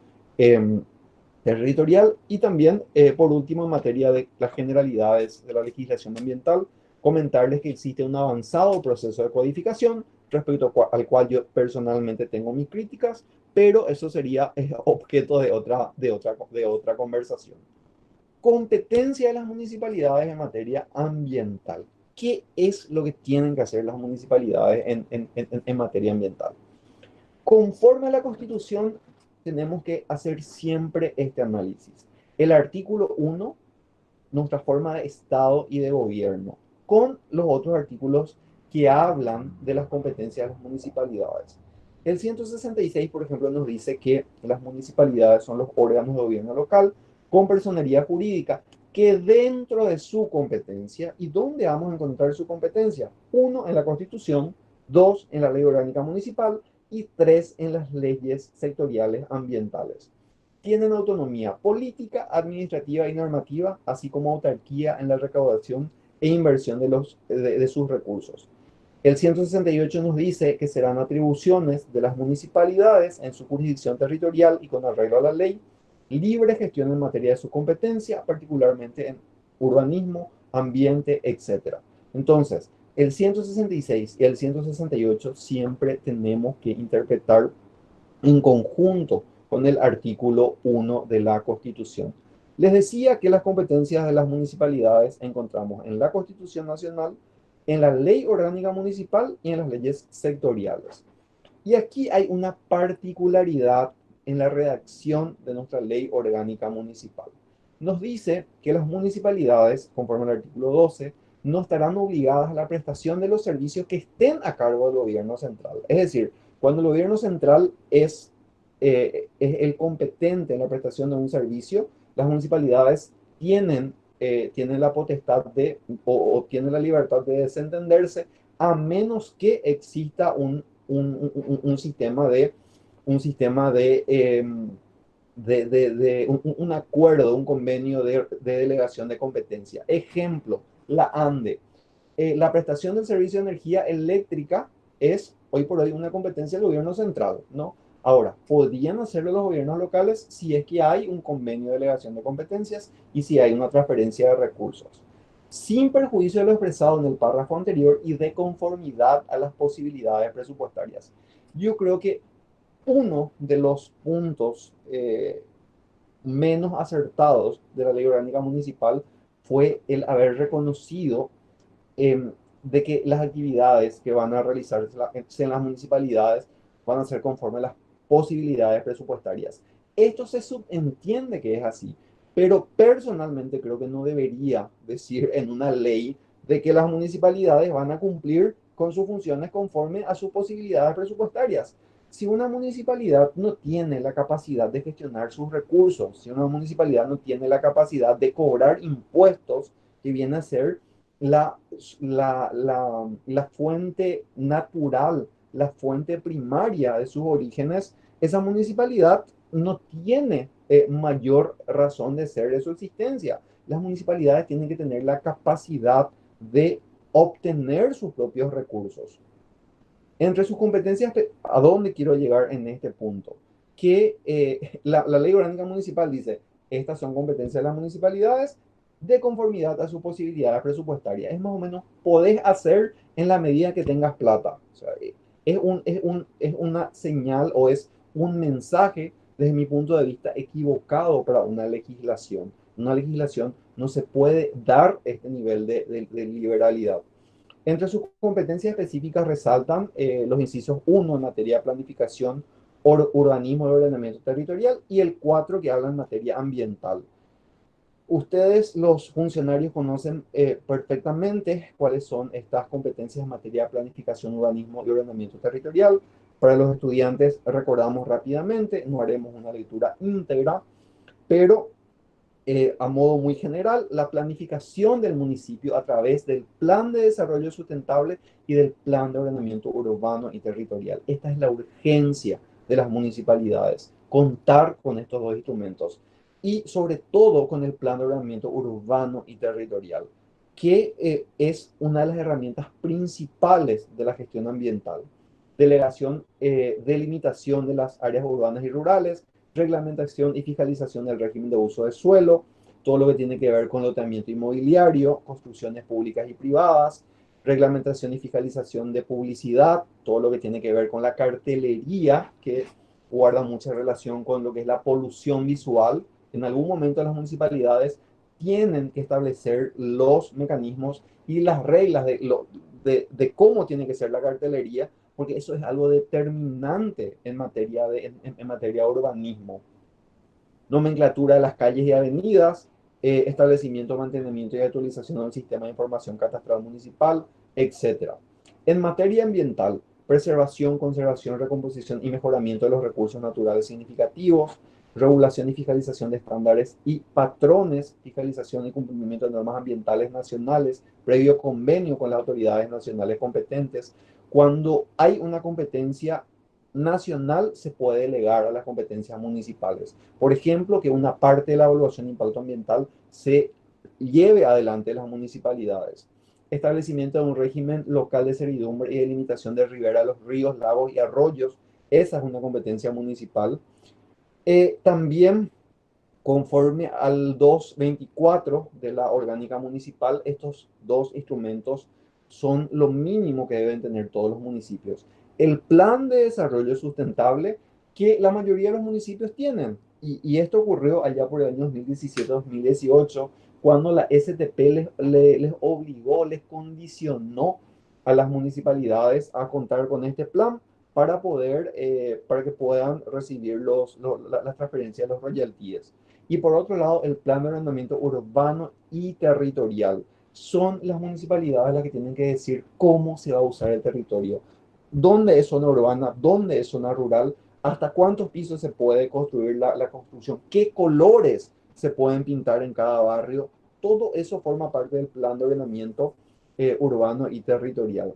territorial. Y también, por último, en materia de las generalidades de la legislación ambiental, comentarles que existe un avanzado proceso de codificación, respecto al cual yo personalmente tengo mis críticas, pero eso sería objeto de otra conversación. Competencia de las municipalidades en materia ambiental. ¿Qué es lo que tienen que hacer las municipalidades en materia ambiental? Conforme a la Constitución, tenemos que hacer siempre este análisis. El artículo 1, nuestra forma de Estado y de gobierno, con los otros artículos que hablan de las competencias de las municipalidades. El 166, por ejemplo, nos dice que las municipalidades son los órganos de gobierno local con personería jurídica, que dentro de su competencia. ¿Y dónde vamos a encontrar su competencia? 1, en la Constitución; 2, en la Ley Orgánica Municipal; y 3, en las leyes sectoriales ambientales. tienen autonomía política, administrativa y normativa, así como autarquía en la recaudación e inversión de sus recursos. El 168 nos dice que serán atribuciones de las municipalidades en su jurisdicción territorial y con arreglo a la ley, libre gestión en materia de su competencia, particularmente en urbanismo, ambiente, etc. Entonces, el 166 y el 168 siempre tenemos que interpretar en conjunto con el artículo 1 de la Constitución. Les decía que las competencias de las municipalidades encontramos en la Constitución Nacional, en la Ley Orgánica Municipal y en las leyes sectoriales. Y aquí hay una particularidad en la redacción de nuestra Ley Orgánica Municipal. Nos dice que las municipalidades, conforme al artículo 12, no estarán obligadas a la prestación de los servicios que estén a cargo del gobierno central. Es decir, cuando el gobierno central es el competente en la prestación de un servicio, las municipalidades tienen la potestad o tienen la libertad de desentenderse, a menos que exista un sistema un acuerdo, un convenio de delegación de competencia. Ejemplo, la ANDE. La prestación del servicio de energía eléctrica es hoy por hoy una competencia del gobierno central, ¿no? Ahora, podrían hacerlo los gobiernos locales si es que hay un convenio de delegación de competencias y si hay una transferencia de recursos, sin perjuicio de lo expresado en el párrafo anterior y de conformidad a las posibilidades presupuestarias. Yo creo que uno de los puntos menos acertados de la Ley Orgánica Municipal fue el haber reconocido de que las actividades que van a realizarse en las municipalidades van a ser conforme a las posibilidades presupuestarias. Esto se subentiende que es así, pero personalmente creo que no debería decir en una ley de que las municipalidades van a cumplir con sus funciones conforme a sus posibilidades presupuestarias. Si una municipalidad no tiene la capacidad de gestionar sus recursos, si una municipalidad no tiene la capacidad de cobrar impuestos, que viene a ser la fuente natural, la fuente primaria de sus orígenes, esa municipalidad no tiene mayor razón de ser de su existencia. Las municipalidades tienen que tener la capacidad de obtener sus propios recursos. Entre sus competencias, ¿a dónde quiero llegar en este punto? Que la Ley Orgánica Municipal dice, estas son competencias de las municipalidades de conformidad a sus posibilidades presupuestarias. Es más o menos, podés hacer en la medida que tengas plata. O sea, es una señal o es un mensaje, desde mi punto de vista, equivocado para una legislación. Una legislación no se puede dar este nivel de liberalidad. Entre sus competencias específicas resaltan los incisos 1 en materia de planificación, urbanismo y ordenamiento territorial, y el 4 que habla en materia ambiental. Ustedes, los funcionarios, conocen perfectamente cuáles son estas competencias en materia de planificación, urbanismo y ordenamiento territorial. Para los estudiantes, recordamos rápidamente, no haremos una lectura íntegra, pero a modo muy general, la planificación del municipio a través del Plan de Desarrollo Sustentable y del Plan de Ordenamiento Urbano y Territorial. Esta es la urgencia de las municipalidades, contar con estos dos instrumentos y sobre todo con el Plan de Ordenamiento Urbano y Territorial, que es una de las herramientas principales de la gestión ambiental. Delegación, delimitación de las áreas urbanas y rurales, reglamentación y fiscalización del régimen de uso de suelo, todo lo que tiene que ver con loteamiento inmobiliario, construcciones públicas y privadas, reglamentación y fiscalización de publicidad, todo lo que tiene que ver con la cartelería, que guarda mucha relación con lo que es la polución visual. En algún momento las municipalidades tienen que establecer los mecanismos y las reglas de cómo tiene que ser la cartelería, porque eso es algo determinante en materia de urbanismo. Nomenclatura de las calles y avenidas, establecimiento, mantenimiento y actualización del sistema de información catastral municipal, etc. En materia ambiental, preservación, conservación, recomposición y mejoramiento de los recursos naturales significativos, regulación y fiscalización de estándares y patrones, fiscalización y cumplimiento de normas ambientales nacionales, previo convenio con las autoridades nacionales competentes. Cuando hay una competencia nacional se puede delegar a las competencias municipales. Por ejemplo, que una parte de la evaluación de impacto ambiental se lleve adelante en las municipalidades. Establecimiento de un régimen local de servidumbre y de limitación de ribera a los ríos, lagos y arroyos. Esa es una competencia municipal. También, conforme al 224 de la orgánica municipal, estos dos instrumentos son lo mínimo que deben tener todos los municipios. El plan de desarrollo sustentable que la mayoría de los municipios tienen. Y esto ocurrió allá por el año 2017-2018, cuando la STP les obligó, les condicionó a las municipalidades a contar con este plan para que puedan recibir las transferencias, los royalties. Y por otro lado, el plan de ordenamiento urbano y territorial. Son las municipalidades las que tienen que decir cómo se va a usar el territorio, dónde es zona urbana, dónde es zona rural, hasta cuántos pisos se puede construir la construcción, qué colores se pueden pintar en cada barrio. Todo eso forma parte del plan de ordenamiento urbano y territorial.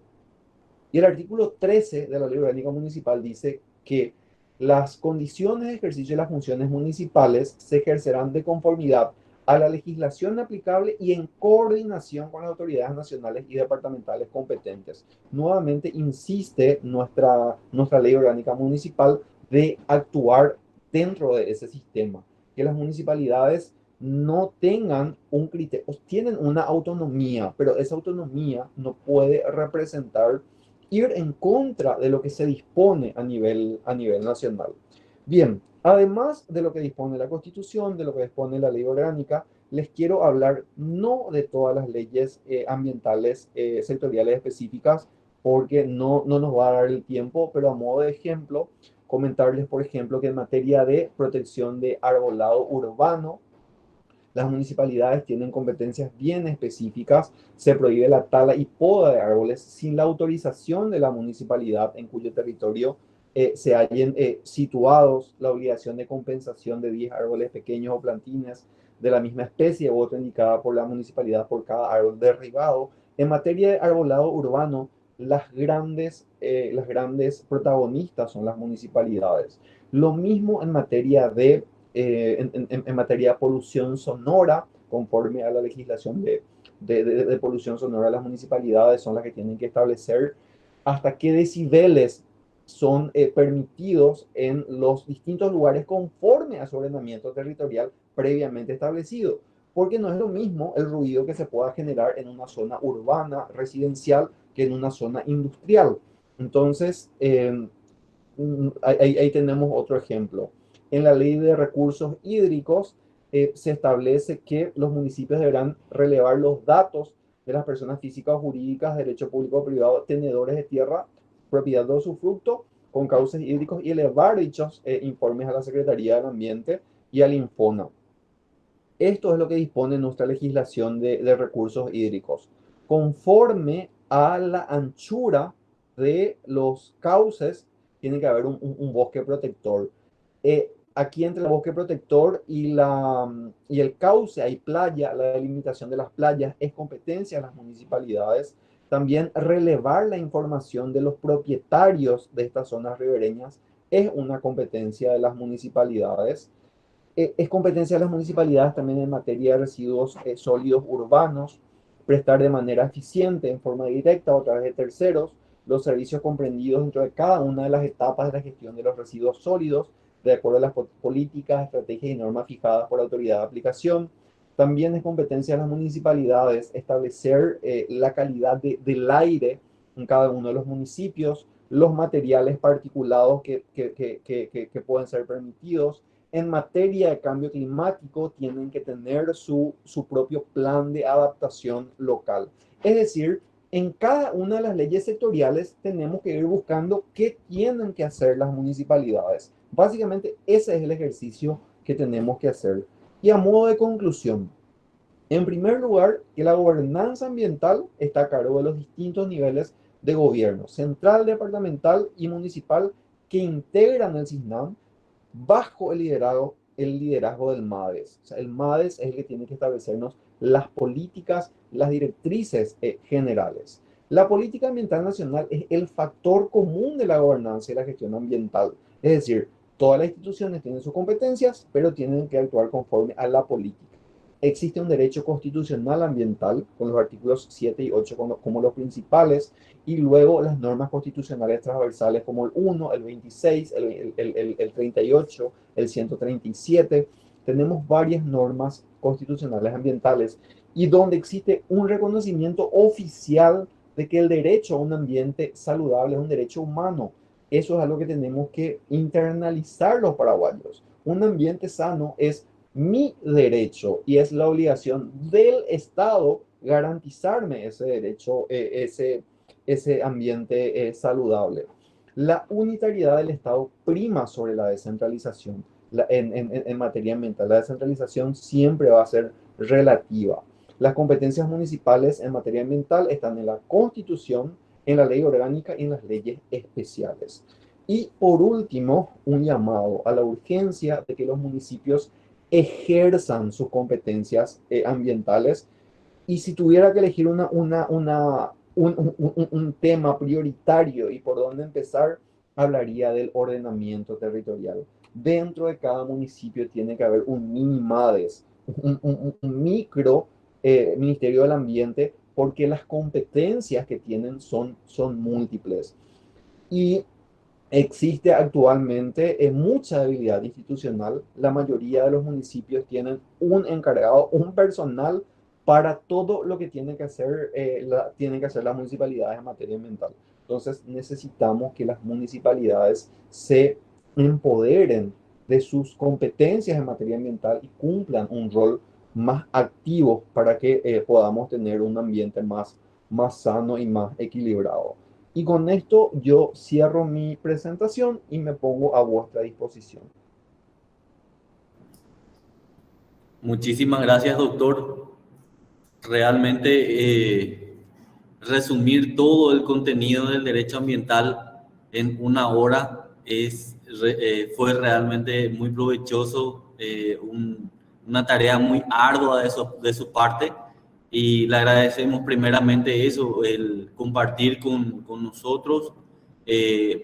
Y el artículo 13 de la Ley Orgánica Municipal dice que las condiciones de ejercicio de las funciones municipales se ejercerán de conformidad a la legislación aplicable y en coordinación con las autoridades nacionales y departamentales competentes. Nuevamente insiste nuestra Ley Orgánica Municipal de actuar dentro de ese sistema, que las municipalidades no tengan un criterio, tienen una autonomía, pero esa autonomía no puede representar ir en contra de lo que se dispone a nivel nacional. Bien, además de lo que dispone la Constitución, de lo que dispone la Ley Orgánica, les quiero hablar no de todas las leyes ambientales sectoriales específicas, porque no nos va a dar el tiempo, pero a modo de ejemplo, comentarles, por ejemplo, que en materia de protección de arbolado urbano, las municipalidades tienen competencias bien específicas. Se prohíbe la tala y poda de árboles sin la autorización de la municipalidad en cuyo territorio se hallen situados, la obligación de compensación de 10 árboles pequeños o plantines de la misma especie u otra indicada por la municipalidad por cada árbol derribado. En materia de arbolado urbano, las grandes protagonistas son las municipalidades. Lo mismo en materia de polución sonora, conforme a la legislación de polución sonora, las municipalidades son las que tienen que establecer hasta qué decibeles son permitidos en los distintos lugares conforme a su ordenamiento territorial previamente establecido. Porque no es lo mismo el ruido que se pueda generar en una zona urbana, residencial, que en una zona industrial. Entonces, ahí tenemos otro ejemplo. En la ley de recursos hídricos se establece que los municipios deberán relevar los datos de las personas físicas o jurídicas de derecho público o privado, tenedores de tierra, propiedad de usufructo, con cauces hídricos y elevar dichos informes a la Secretaría del Ambiente y al Infona. Esto es lo que dispone nuestra legislación de recursos hídricos. Conforme a la anchura de los cauces, tiene que haber un bosque protector. Aquí entre el bosque protector y el cauce hay playa. La delimitación de las playas es competencia de las municipalidades. También relevar la información de los propietarios de estas zonas ribereñas es una competencia de las municipalidades. Es competencia de las municipalidades también en materia de residuos sólidos urbanos, prestar de manera eficiente, en forma directa o a través de terceros, los servicios comprendidos dentro de cada una de las etapas de la gestión de los residuos sólidos, de acuerdo a las políticas, estrategias y normas fijadas por la autoridad de aplicación. También es competencia de las municipalidades establecer la calidad del aire en cada uno de los municipios, los materiales particulados que pueden ser permitidos. En materia de cambio climático, tienen que tener su propio plan de adaptación local. Es decir, en cada una de las leyes sectoriales tenemos que ir buscando qué tienen que hacer las municipalidades. Básicamente, ese es el ejercicio que tenemos que hacer. Y a modo de conclusión, en primer lugar, que la gobernanza ambiental está a cargo de los distintos niveles de gobierno, central, departamental y municipal, que integran el SISNAM bajo el liderazgo del MADES. O sea, el MADES es el que tiene que establecernos las políticas, las directrices generales. La política ambiental nacional es el factor común de la gobernanza y la gestión ambiental. Es decir, todas las instituciones tienen sus competencias, pero tienen que actuar conforme a la política. Existe un derecho constitucional ambiental, con los artículos 7 y 8 como los principales, y luego las normas constitucionales transversales como el 1, el 26, el 38, el 137. Tenemos varias normas constitucionales ambientales y donde existe un reconocimiento oficial de que el derecho a un ambiente saludable es un derecho humano. Eso es algo que tenemos que internalizar los paraguayos. Un ambiente sano es mi derecho y es la obligación del Estado garantizarme ese derecho, ese ambiente saludable. La unitariedad del Estado prima sobre la descentralización en materia ambiental. La descentralización siempre va a ser relativa. Las competencias municipales en materia ambiental están en la Constitución, en la ley orgánica y en las leyes especiales. Y por último, un llamado a la urgencia de que los municipios ejerzan sus competencias ambientales. Y si tuviera que elegir un tema prioritario y por dónde empezar, hablaría del ordenamiento territorial. Dentro de cada municipio tiene que haber un MINIMADES, un micro Ministerio del Ambiente, porque las competencias que tienen son múltiples. Y existe actualmente mucha debilidad institucional. La mayoría de los municipios tienen un encargado, un personal para todo lo que tienen que hacer las municipalidades en materia ambiental. Entonces necesitamos que las municipalidades se empoderen de sus competencias en materia ambiental y cumplan un rol más activo para que podamos tener un ambiente más sano y más equilibrado. Y con esto yo cierro mi presentación y me pongo a vuestra disposición. Muchísimas gracias, doctor. Realmente resumir todo el contenido del derecho ambiental en una hora fue realmente muy provechoso, una tarea muy ardua de su parte, y le agradecemos primeramente eso, el compartir con nosotros,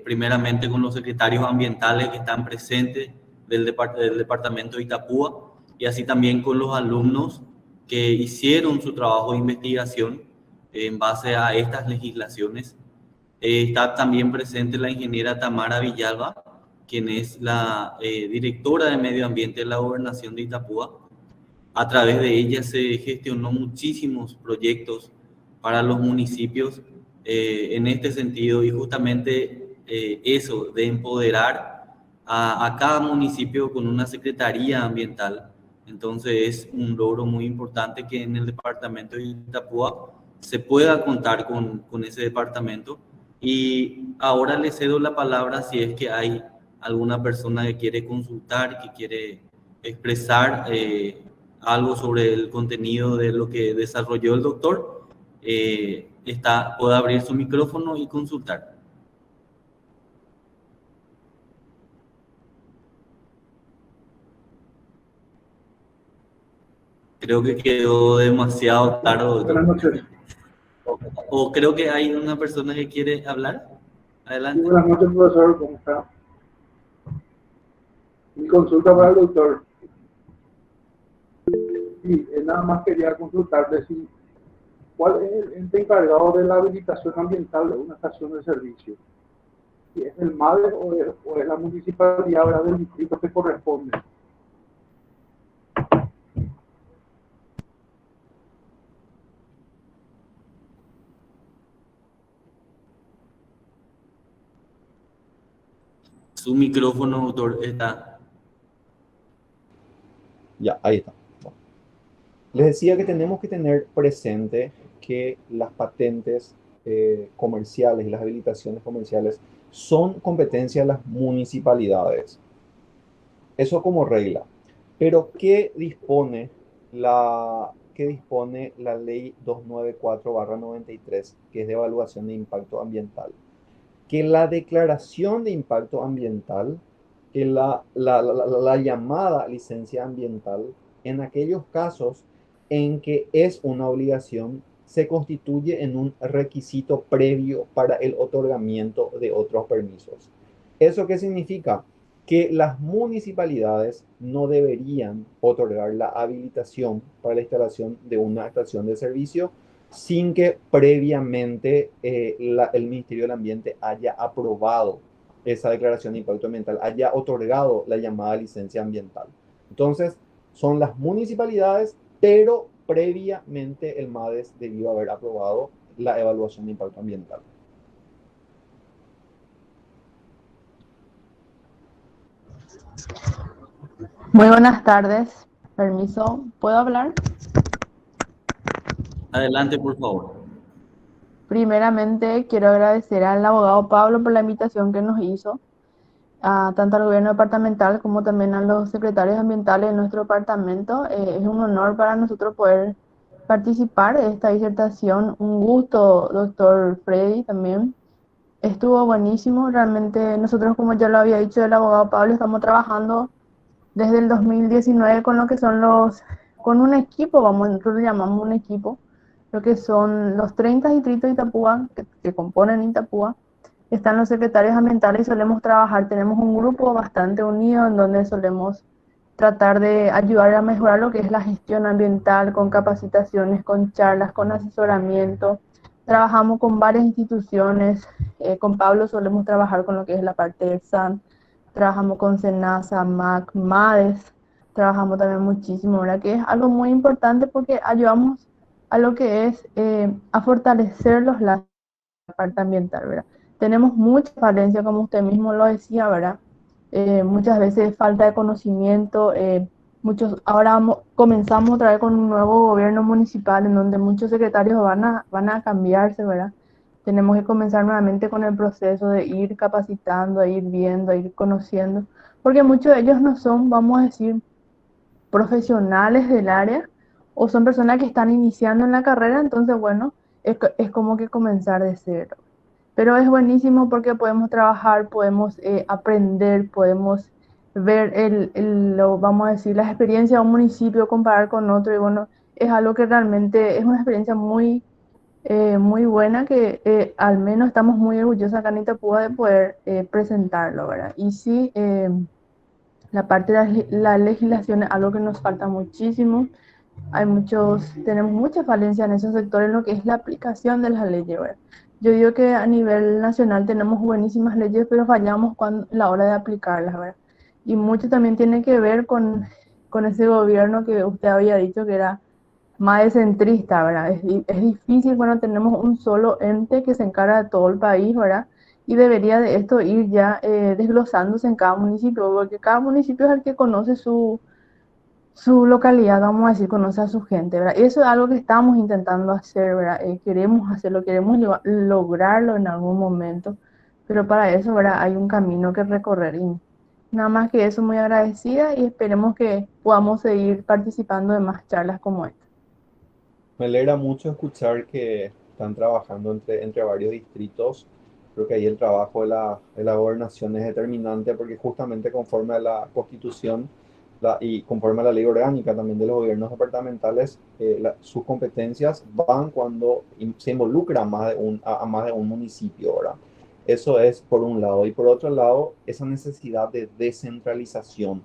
primeramente con los secretarios ambientales que están presentes del departamento de Itapúa, y así también con los alumnos que hicieron su trabajo de investigación en base a estas legislaciones. Está también presente la ingeniera Tamara Villalba, quien es la directora de Medio Ambiente de la Gobernación de Itapúa. A través de ella se gestionó muchísimos proyectos para los municipios en este sentido, y justamente eso de empoderar a cada municipio con una secretaría ambiental. Entonces es un logro muy importante que en el departamento de Itapúa se pueda contar con ese departamento. Y ahora le cedo la palabra si es que hay alguna persona que quiere consultar, que quiere expresar algo sobre el contenido de lo que desarrolló el doctor. Puede abrir su micrófono y consultar. Creo que quedó demasiado claro. Buenas noches. O creo que hay una persona que quiere hablar. Adelante. Sí, buenas noches, profesor. ¿Cómo está? Mi consulta para el doctor. Sí, nada más quería consultarle si cuál es el ente encargado de la habilitación ambiental de una estación de servicio. Si es el MADE o es la municipalidad, ¿verdad?, del distrito que corresponde. Su micrófono, doctor, está. Ya, ahí está. Bueno. Les decía que tenemos que tener presente que las patentes comerciales y las habilitaciones comerciales son competencia de las municipalidades. Eso como regla. Pero ¿qué dispone la ley 294/93, que es de evaluación de impacto ambiental? Que la declaración de impacto ambiental, que la llamada licencia ambiental, en aquellos casos en que es una obligación, se constituye en un requisito previo para el otorgamiento de otros permisos. ¿Eso qué significa? Que las municipalidades no deberían otorgar la habilitación para la instalación de una estación de servicio sin que previamente el Ministerio del Ambiente haya aprobado esa declaración de impacto ambiental, haya otorgado la llamada licencia ambiental. Entonces, son las municipalidades, pero previamente el MADES debió haber aprobado la evaluación de impacto ambiental. Muy buenas tardes. Permiso, ¿puedo hablar? Adelante, por favor. Primeramente, quiero agradecer al abogado Pablo por la invitación que nos hizo, tanto al gobierno departamental como también a los secretarios ambientales de nuestro departamento. Es un honor para nosotros poder participar de esta disertación. Un gusto, doctor Freddy, también. Estuvo buenísimo. Realmente nosotros, como ya lo había dicho el abogado Pablo, estamos trabajando desde el 2019 con lo que son con un equipo, nosotros lo llamamos un equipo, lo que son los 30 distritos de Itapúa, que componen Itapúa. Están los secretarios ambientales y solemos trabajar, tenemos un grupo bastante unido en donde solemos tratar de ayudar a mejorar lo que es la gestión ambiental, con capacitaciones, con charlas, con asesoramiento. Trabajamos con varias instituciones, con Pablo solemos trabajar con lo que es la parte del SAN, trabajamos con SENASA, MAC, MADES, trabajamos también muchísimo, ¿verdad? Que es algo muy importante porque ayudamos a lo que es a fortalecer los lazos de la parte ambiental, ¿verdad? Tenemos mucha falencia, como usted mismo lo decía, ¿verdad? Muchas veces falta de conocimiento, ahora comenzamos otra vez con un nuevo gobierno municipal en donde muchos secretarios van a cambiarse, ¿verdad? Tenemos que comenzar nuevamente con el proceso de ir capacitando, de ir viendo, de ir conociendo, porque muchos de ellos no son, vamos a decir, profesionales del área o son personas que están iniciando en la carrera, entonces, bueno, es como que comenzar de cero. Pero es buenísimo porque podemos trabajar, podemos aprender, podemos ver vamos a decir, la experiencia de un municipio, comparar con otro, y bueno, es algo que realmente es una experiencia muy buena que al menos estamos muy orgullosos acá en Itapúa de poder presentarlo, ¿verdad? Y sí, la parte de la legislación es algo que nos falta muchísimo. Tenemos mucha falencia en esos sectores en lo que es la aplicación de las leyes, ¿verdad? Yo digo que a nivel nacional tenemos buenísimas leyes, pero fallamos la hora de aplicarlas, ¿verdad? Y mucho también tiene que ver con ese gobierno que usted había dicho que era más centrista, ¿verdad? Es difícil cuando tenemos un solo ente que se encarga de todo el país, ¿verdad? Y debería de esto ir ya desglosándose en cada municipio, porque cada municipio es el que conoce su localidad, vamos a decir, conoce a su gente, ¿verdad? Y eso es algo que estamos intentando hacer, ¿verdad? Queremos hacerlo, queremos lograrlo en algún momento, pero para eso, ¿verdad? Hay un camino que recorrer y nada más que eso, muy agradecida y esperemos que podamos seguir participando de más charlas como esta. Me alegra mucho escuchar que están trabajando entre varios distritos. Creo que ahí el trabajo de la gobernación es determinante porque justamente conforme a la Constitución y conforme a la ley orgánica también de los gobiernos departamentales, sus competencias van cuando se involucra a más de un municipio, ¿verdad? Eso es por un lado. Y por otro lado, esa necesidad de descentralización.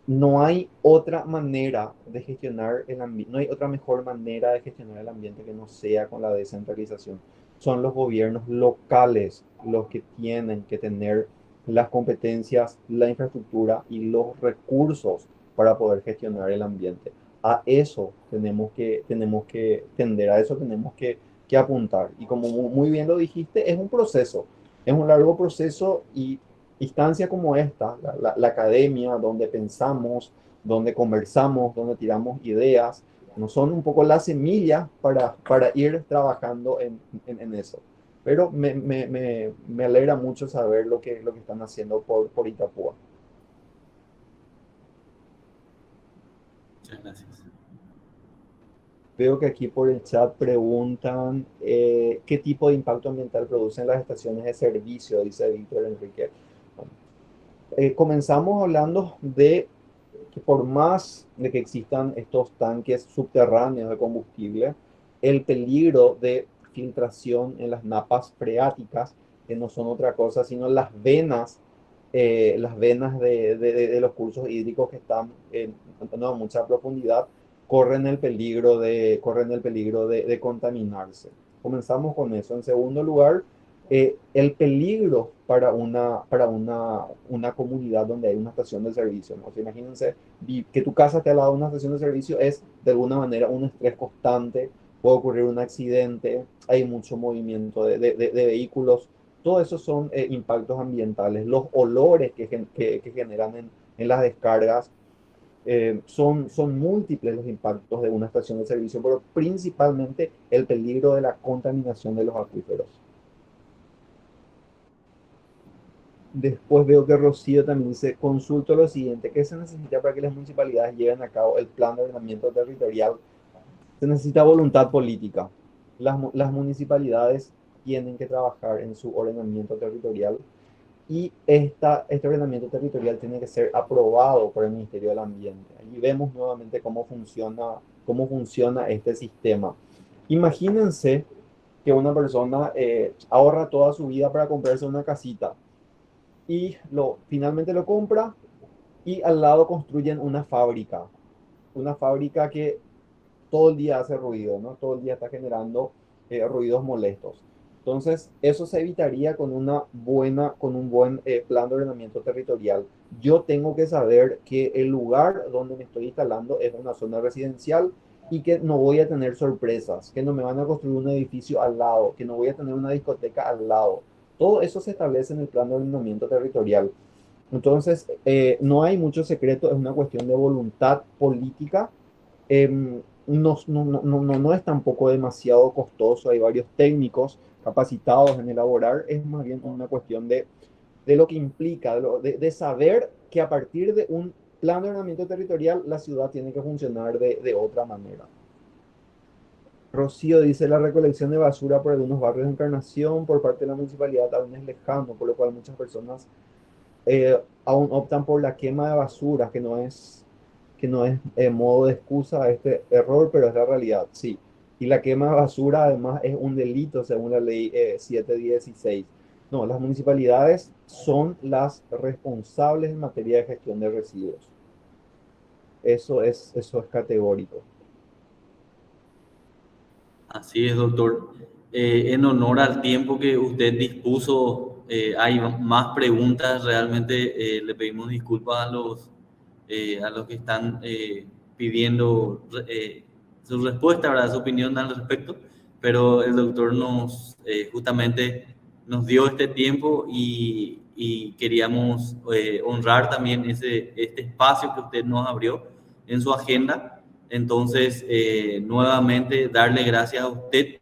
No hay otra manera de gestionar el ambiente, no hay otra mejor manera de gestionar el ambiente que no sea con la descentralización. Son los gobiernos locales los que tienen que tener las competencias, la infraestructura y los recursos para poder gestionar el ambiente. A eso tenemos que tender, a eso tenemos que apuntar. Y como muy bien lo dijiste, es un proceso, es un largo proceso y instancia como esta, la academia, donde pensamos, donde conversamos, donde tiramos ideas, no son un poco la semilla para ir trabajando en eso. Pero me alegra mucho saber lo que están haciendo por Itapúa. Muchas gracias. Veo que aquí por el chat preguntan qué tipo de impacto ambiental producen las estaciones de servicio, dice Víctor Enrique. Comenzamos hablando de que por más de que existan estos tanques subterráneos de combustible, el peligro de filtración en las napas freáticas, que no son otra cosa sino las venas de los cursos hídricos que están a mucha profundidad, corren el peligro de contaminarse. Comenzamos con eso. En segundo lugar, el peligro una comunidad donde hay una estación de servicio, ¿no? O sea, imagínense que tu casa esté al lado de una estación de servicio, es de alguna manera un estrés constante, puede ocurrir un accidente, hay mucho movimiento de vehículos. Todo eso son impactos ambientales. Los olores que generan en las descargas, son múltiples los impactos de una estación de servicio, pero principalmente el peligro de la contaminación de los acuíferos. Después veo que Rocío también dice, consulto lo siguiente: ¿qué se necesita para que las municipalidades lleven a cabo el plan de ordenamiento territorial? Se necesita voluntad política. Las municipalidades tienen que trabajar en su ordenamiento territorial, y este ordenamiento territorial tiene que ser aprobado por el Ministerio del Ambiente. Allí vemos nuevamente cómo funciona este sistema. Imagínense que una persona ahorra toda su vida para comprarse una casita y finalmente lo compra, y al lado construyen una fábrica que todo el día hace ruido, ¿no? Todo el día está generando ruidos molestos. Entonces, eso se evitaría con un buen plan de ordenamiento territorial. Yo tengo que saber que el lugar donde me estoy instalando es una zona residencial y que no voy a tener sorpresas, que no me van a construir un edificio al lado, que no voy a tener una discoteca al lado. Todo eso se establece en el plan de ordenamiento territorial. Entonces, no hay mucho secreto, es una cuestión de voluntad política. No es tampoco demasiado costoso, hay varios técnicos capacitados en elaborar, es más bien una cuestión de lo que implica, de saber que a partir de un plan de ordenamiento territorial la ciudad tiene que funcionar de otra manera. Rocío dice, la recolección de basura por algunos barrios de Encarnación por parte de la municipalidad aún es lejano, por lo cual muchas personas aún optan por la quema de basura, que no es modo de excusa a este error, pero es la realidad, sí. Y la quema de basura además es un delito según la ley 716. No, las municipalidades son las responsables en materia de gestión de residuos. Eso es categórico. Así es, doctor. En honor al tiempo que usted dispuso, hay más preguntas. Realmente le pedimos disculpas a los que están pidiendo su respuesta, ¿verdad? Su opinión al respecto, pero el doctor justamente nos dio este tiempo y queríamos honrar también este espacio que usted nos abrió en su agenda. Entonces, nuevamente darle gracias a usted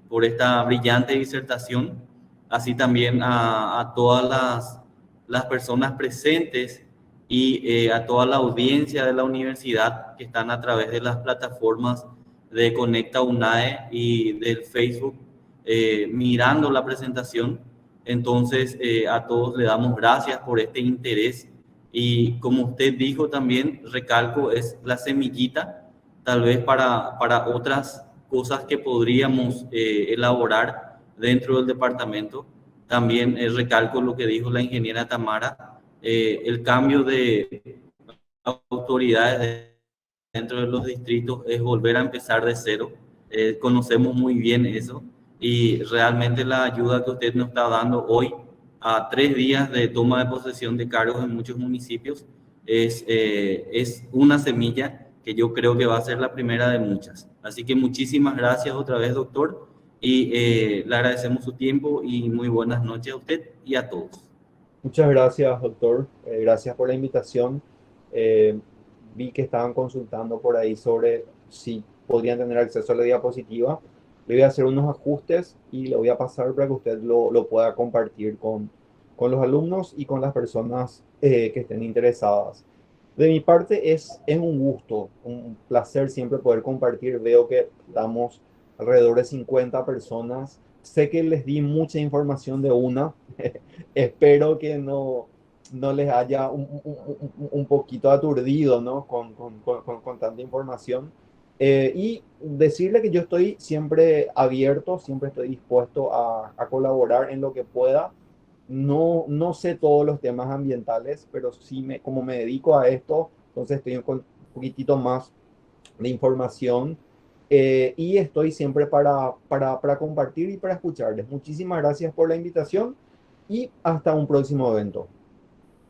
por esta brillante disertación, así también a todas las personas presentes y a toda la audiencia de la universidad que están a través de las plataformas de Conecta UNAE y del Facebook mirando la presentación. Entonces, a todos le damos gracias por este interés, y como usted dijo también, recalco, es la semillita tal vez para otras cosas que podríamos elaborar dentro del departamento. También recalco lo que dijo la ingeniera Tamara, el cambio de autoridades dentro de los distritos es volver a empezar de cero. Conocemos muy bien eso, y realmente la ayuda que usted nos está dando hoy, a 3 días de toma de posesión de cargos en muchos municipios, es una semilla que yo creo que va a ser la primera de muchas. Así que muchísimas gracias otra vez, doctor, y le agradecemos su tiempo y muy buenas noches a usted y a todos. Muchas gracias, doctor. Gracias por la invitación. Vi que estaban consultando por ahí sobre si podrían tener acceso a la diapositiva. Le voy a hacer unos ajustes y le voy a pasar para que usted lo pueda compartir con los alumnos y con las personas que estén interesadas. De mi parte es un gusto, un placer siempre poder compartir. Veo que estamos alrededor de 50 personas. Sé que les di mucha información de una. Espero que no les haya un poquito aturdido, ¿no? Con tanta información. Y decirle que yo estoy siempre abierto, siempre estoy dispuesto a colaborar en lo que pueda. No sé todos los temas ambientales, pero sí como me dedico a esto, entonces estoy con un poquitito más de información, y estoy siempre para compartir y para escucharles. Muchísimas gracias por la invitación y hasta un próximo evento.